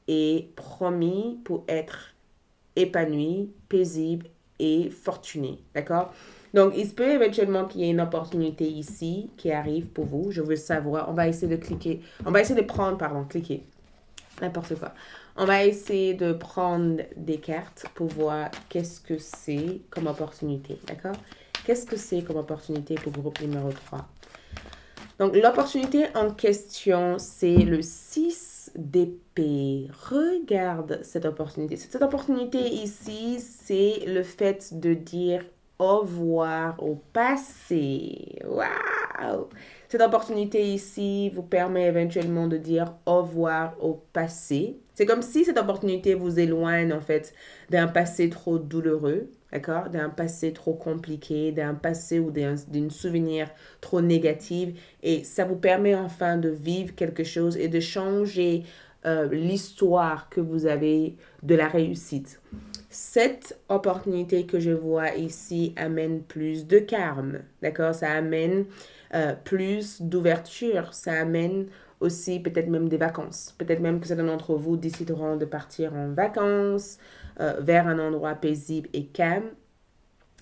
Speaker 1: est promis pour être épanoui, paisible et fortuné. D'accord? Donc, il se peut éventuellement qu'il y ait une opportunité ici qui arrive pour vous. Je veux savoir. On va essayer de cliquer. On va essayer de prendre, pardon, cliquer. N'importe quoi. On va essayer de prendre des cartes pour voir qu'est-ce que c'est comme opportunité. D'accord? Qu'est-ce que c'est comme opportunité pour le groupe numéro 3? Donc, l'opportunité en question, c'est le 6 d'épée. Regarde cette opportunité. Cette opportunité ici, c'est le fait de dire au revoir au passé. Waouh! Cette opportunité ici vous permet éventuellement de dire au revoir au passé. C'est comme si cette opportunité vous éloigne en fait d'un passé trop douloureux, d'accord? D'un passé trop compliqué, d'un passé ou d'un souvenir trop négatif. Et ça vous permet enfin de vivre quelque chose et de changer l'histoire que vous avez de la réussite. Cette opportunité que je vois ici amène plus de calme, d'accord? Ça amène plus d'ouverture, ça amène aussi peut-être même des vacances. Peut-être même que certains d'entre vous décideront de partir en vacances vers un endroit paisible et calme.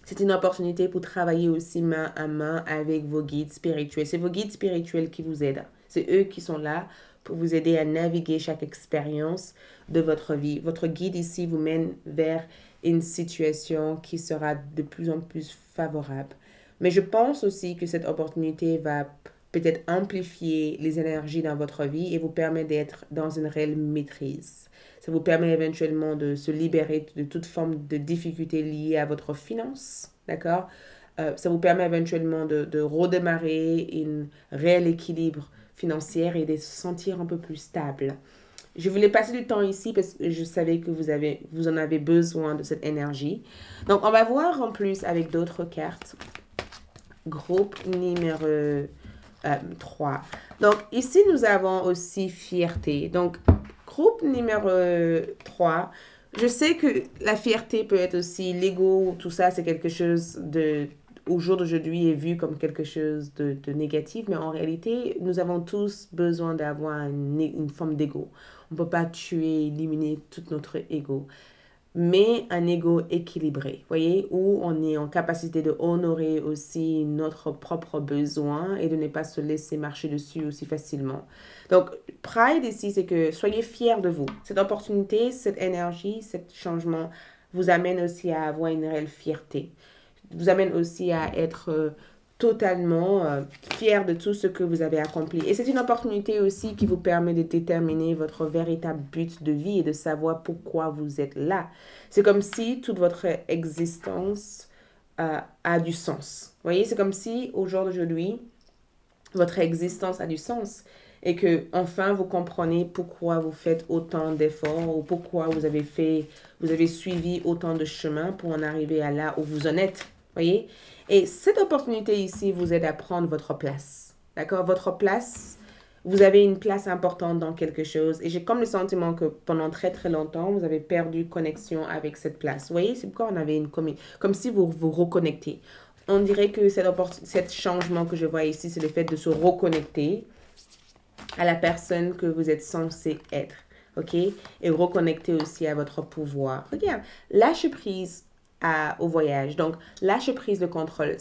Speaker 1: C'est une opportunité pour travailler aussi main à main avec vos guides spirituels. C'est vos guides spirituels qui vous aident. C'est eux qui sont là pour vous aider à naviguer chaque expérience de votre vie. Votre guide ici vous mène vers une situation qui sera de plus en plus favorable. Mais je pense aussi que cette opportunité va peut-être amplifier les énergies dans votre vie et vous permettre d'être dans une réelle maîtrise. Ça vous permet éventuellement de se libérer de toute forme de difficulté liée à votre finance, d'accord? Ça vous permet éventuellement de redémarrer un réel équilibre financier et de se sentir un peu plus stable. Je voulais passer du temps ici parce que je savais que vous en avez besoin de cette énergie. Donc, on va voir en plus avec d'autres cartes. Groupe numéro 3. Donc, ici, nous avons aussi fierté. Donc, groupe numéro 3. Je sais que la fierté peut être aussi l'ego, tout ça, c'est quelque chose au jour d'aujourd'hui est vu comme quelque chose de négatif, mais en réalité, nous avons tous besoin d'avoir une forme d'ego. On ne peut pas tuer, éliminer tout notre ego, mais un ego équilibré, voyez, où on est en capacité de honorer aussi notre propre besoin et de ne pas se laisser marcher dessus aussi facilement. Donc, Pride ici, c'est que soyez fiers de vous. Cette opportunité, cette énergie, ce changement vous amène aussi à avoir une réelle fierté. Vous amène aussi à être totalement fier de tout ce que vous avez accompli. Et c'est une opportunité aussi qui vous permet de déterminer votre véritable but de vie et de savoir pourquoi vous êtes là. C'est comme si toute votre existence a du sens. Vous voyez, c'est comme si au jour d'aujourd'hui, votre existence a du sens et que enfin vous comprenez pourquoi vous faites autant d'efforts ou pourquoi vous avez suivi autant de chemins pour en arriver à là où vous en êtes. Voyez? Et cette opportunité ici vous aide à prendre votre place. D'accord? Votre place, vous avez une place importante dans quelque chose. Et j'ai comme le sentiment que pendant très très longtemps, vous avez perdu connexion avec cette place. Vous voyez? C'est pourquoi on avait une comme si vous vous reconnectez. On dirait que cet changement que je vois ici, c'est le fait de se reconnecter à la personne que vous êtes censé être. OK? Et reconnecter aussi à votre pouvoir. Regarde, lâche prise au voyage. Donc, lâche prise de contrôle.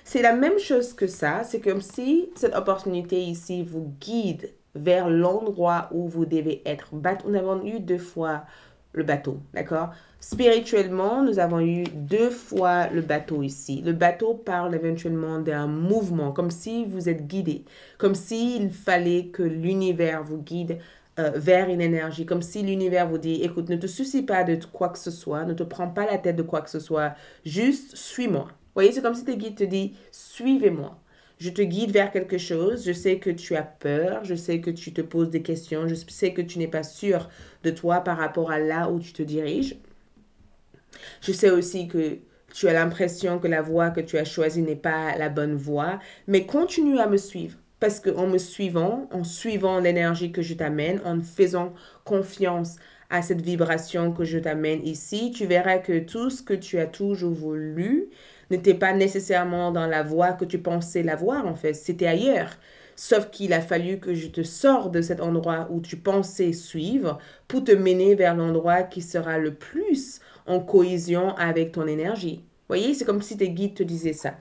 Speaker 1: C'est la même chose que ça. C'est comme si cette opportunité ici vous guide vers l'endroit où vous devez être. Nous avons eu 2 fois le bateau, d'accord? Spirituellement, nous avons eu 2 fois le bateau ici. Le bateau parle éventuellement d'un mouvement, comme si vous êtes guidé, comme s'il fallait que l'univers vous guide vers une énergie, comme si l'univers vous dit, écoute, ne te soucie pas de quoi que ce soit, ne te prends pas la tête de quoi que ce soit, juste suis-moi. Vous voyez, c'est comme si tes guides te disent, suivez-moi. Je te guide vers quelque chose, je sais que tu as peur, je sais que tu te poses des questions, je sais que tu n'es pas sûr de toi par rapport à là où tu te diriges. Je sais aussi que tu as l'impression que la voie que tu as choisie n'est pas la bonne voie, mais continue à me suivre. Parce qu'en me suivant, en suivant l'énergie que je t'amène, en faisant confiance à cette vibration que je t'amène ici, tu verras que tout ce que tu as toujours voulu n'était pas nécessairement dans la voie que tu pensais l'avoir, en fait. C'était ailleurs. Sauf qu'il a fallu que je te sorte de cet endroit où tu pensais suivre pour te mener vers l'endroit qui sera le plus en cohésion avec ton énergie. Vous voyez, c'est comme si tes guides te disaient ça.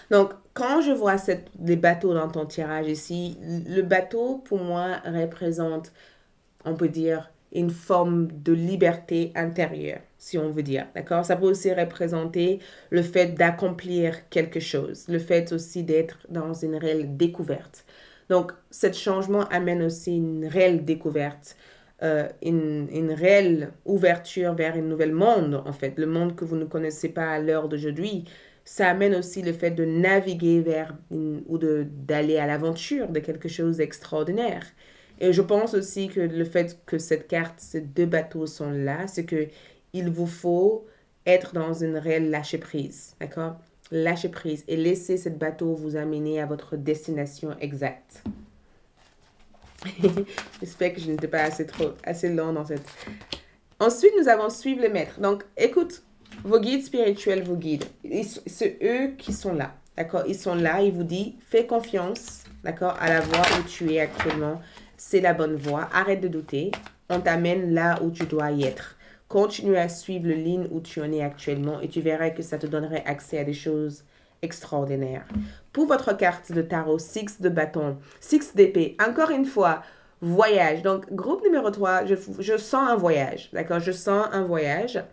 Speaker 1: Donc, quand je vois les bateaux dans ton tirage ici, le bateau, pour moi, représente, on peut dire, une forme de liberté intérieure, si on veut dire, d'accord? Ça peut aussi représenter le fait d'accomplir quelque chose, le fait aussi d'être dans une réelle découverte. Donc, ce changement amène aussi une réelle découverte, une réelle ouverture vers un nouvel monde, en fait, le monde que vous ne connaissez pas à l'heure d'aujourd'hui. Ça amène aussi le fait de naviguer vers ou d'aller à l'aventure de quelque chose d'extraordinaire. Et je pense aussi que le fait que cette carte, ces 2 bateaux sont là, c'est que il vous faut être dans une réelle lâcher-prise, d'accord? Lâcher-prise et laisser ce bateau vous amener à votre destination exacte. J'espère que je n'étais pas assez long dans cette... Ensuite, nous avons suivre le maître. Donc, écoute, vos guides spirituels vous guident. C'est eux qui sont là, d'accord? Ils sont là, ils vous disent, fais confiance, d'accord, à la voie où tu es actuellement. C'est la bonne voie. Arrête de douter. On t'amène là où tu dois y être. Continue à suivre la ligne où tu en es actuellement et tu verras que ça te donnerait accès à des choses extraordinaires. Pour votre carte de tarot, 6 de bâton, 6 d'épée, encore une fois, voyage. Donc, groupe numéro 3, je sens un voyage, d'accord? Je sens un voyage.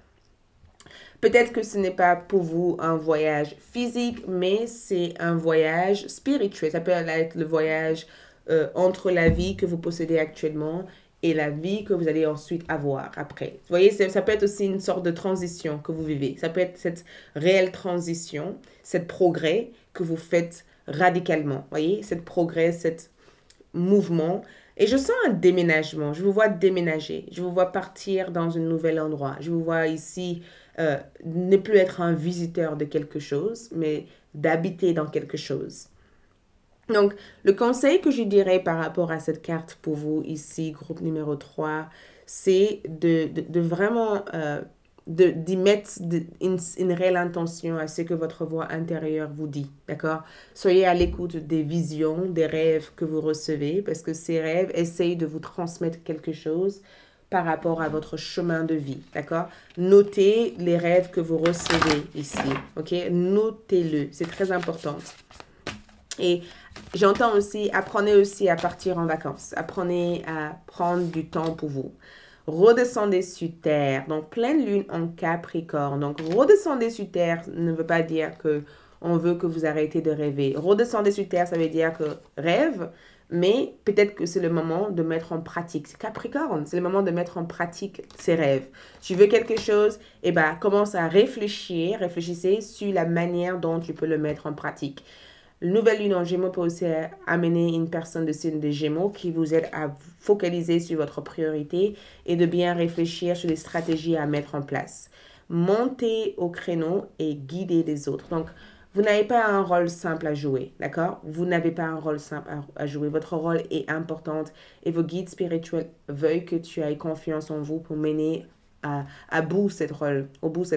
Speaker 1: Peut-être que ce n'est pas pour vous un voyage physique, mais c'est un voyage spirituel. Ça peut être le voyage entre la vie que vous possédez actuellement et la vie que vous allez ensuite avoir après. Vous voyez, ça peut être aussi une sorte de transition que vous vivez. Ça peut être cette réelle transition, cette progrès que vous faites radicalement. Vous voyez, cette progrès, cet mouvement. Et je sens un déménagement. Je vous vois déménager. Je vous vois partir dans un nouvel endroit. Je vous vois ici ne plus être un visiteur de quelque chose, mais d'habiter dans quelque chose. Donc, le conseil que je dirais par rapport à cette carte pour vous ici, groupe numéro 3, c'est de vraiment d'y mettre une réelle intention à ce que votre voix intérieure vous dit, d'accord? Soyez à l'écoute des visions, des rêves que vous recevez, parce que ces rêves essayent de vous transmettre quelque chose par rapport à votre chemin de vie, d'accord? Notez les rêves que vous recevez ici, ok? Notez-le, c'est très important. Et j'entends aussi, apprenez aussi à partir en vacances. Apprenez à prendre du temps pour vous. Redescendez sur Terre. Donc, pleine lune en Capricorne. Donc, redescendez sur Terre ne veut pas dire que on veut que vous arrêtez de rêver. Redescendez sur Terre, ça veut dire que rêve, mais peut-être que c'est le moment de mettre en pratique. C'est Capricorne, c'est le moment de mettre en pratique ses rêves. Tu veux quelque chose, eh ben, commence à réfléchir. Réfléchissez sur la manière dont tu peux le mettre en pratique. La nouvelle lune en Gémeaux peut aussi amener une personne de signe des Gémeaux qui vous aide à focaliser sur votre priorité et de bien réfléchir sur les stratégies à mettre en place. Montez au créneau et guidez les autres. Donc, vous n'avez pas un rôle simple à jouer, d'accord? Vous n'avez pas un rôle simple à jouer. Votre rôle est important et vos guides spirituels veulent que tu aies confiance en vous pour mener au bout cette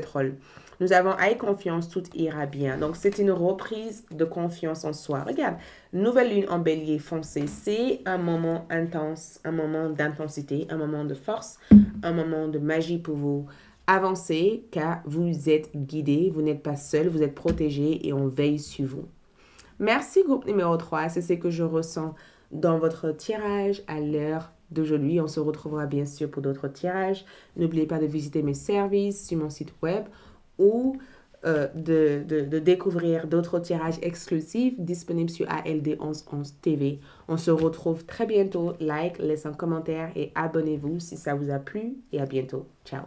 Speaker 1: rôle. Nous avons confiance, tout ira bien. Donc, c'est une reprise de confiance en soi. Regarde, nouvelle lune en bélier foncé, c'est un moment intense, un moment d'intensité, un moment de force, un moment de magie pour vous. Avancez car vous êtes guidé, vous n'êtes pas seul, vous êtes protégé et on veille sur vous. Merci groupe numéro 3, c'est ce que je ressens dans votre tirage à l'heure d'aujourd'hui. On se retrouvera bien sûr pour d'autres tirages. N'oubliez pas de visiter mes services sur mon site web ou de découvrir d'autres tirages exclusifs disponibles sur ALD 1111 TV. On se retrouve très bientôt. Like, laissez un commentaire et abonnez-vous si ça vous a plu. Et à bientôt. Ciao.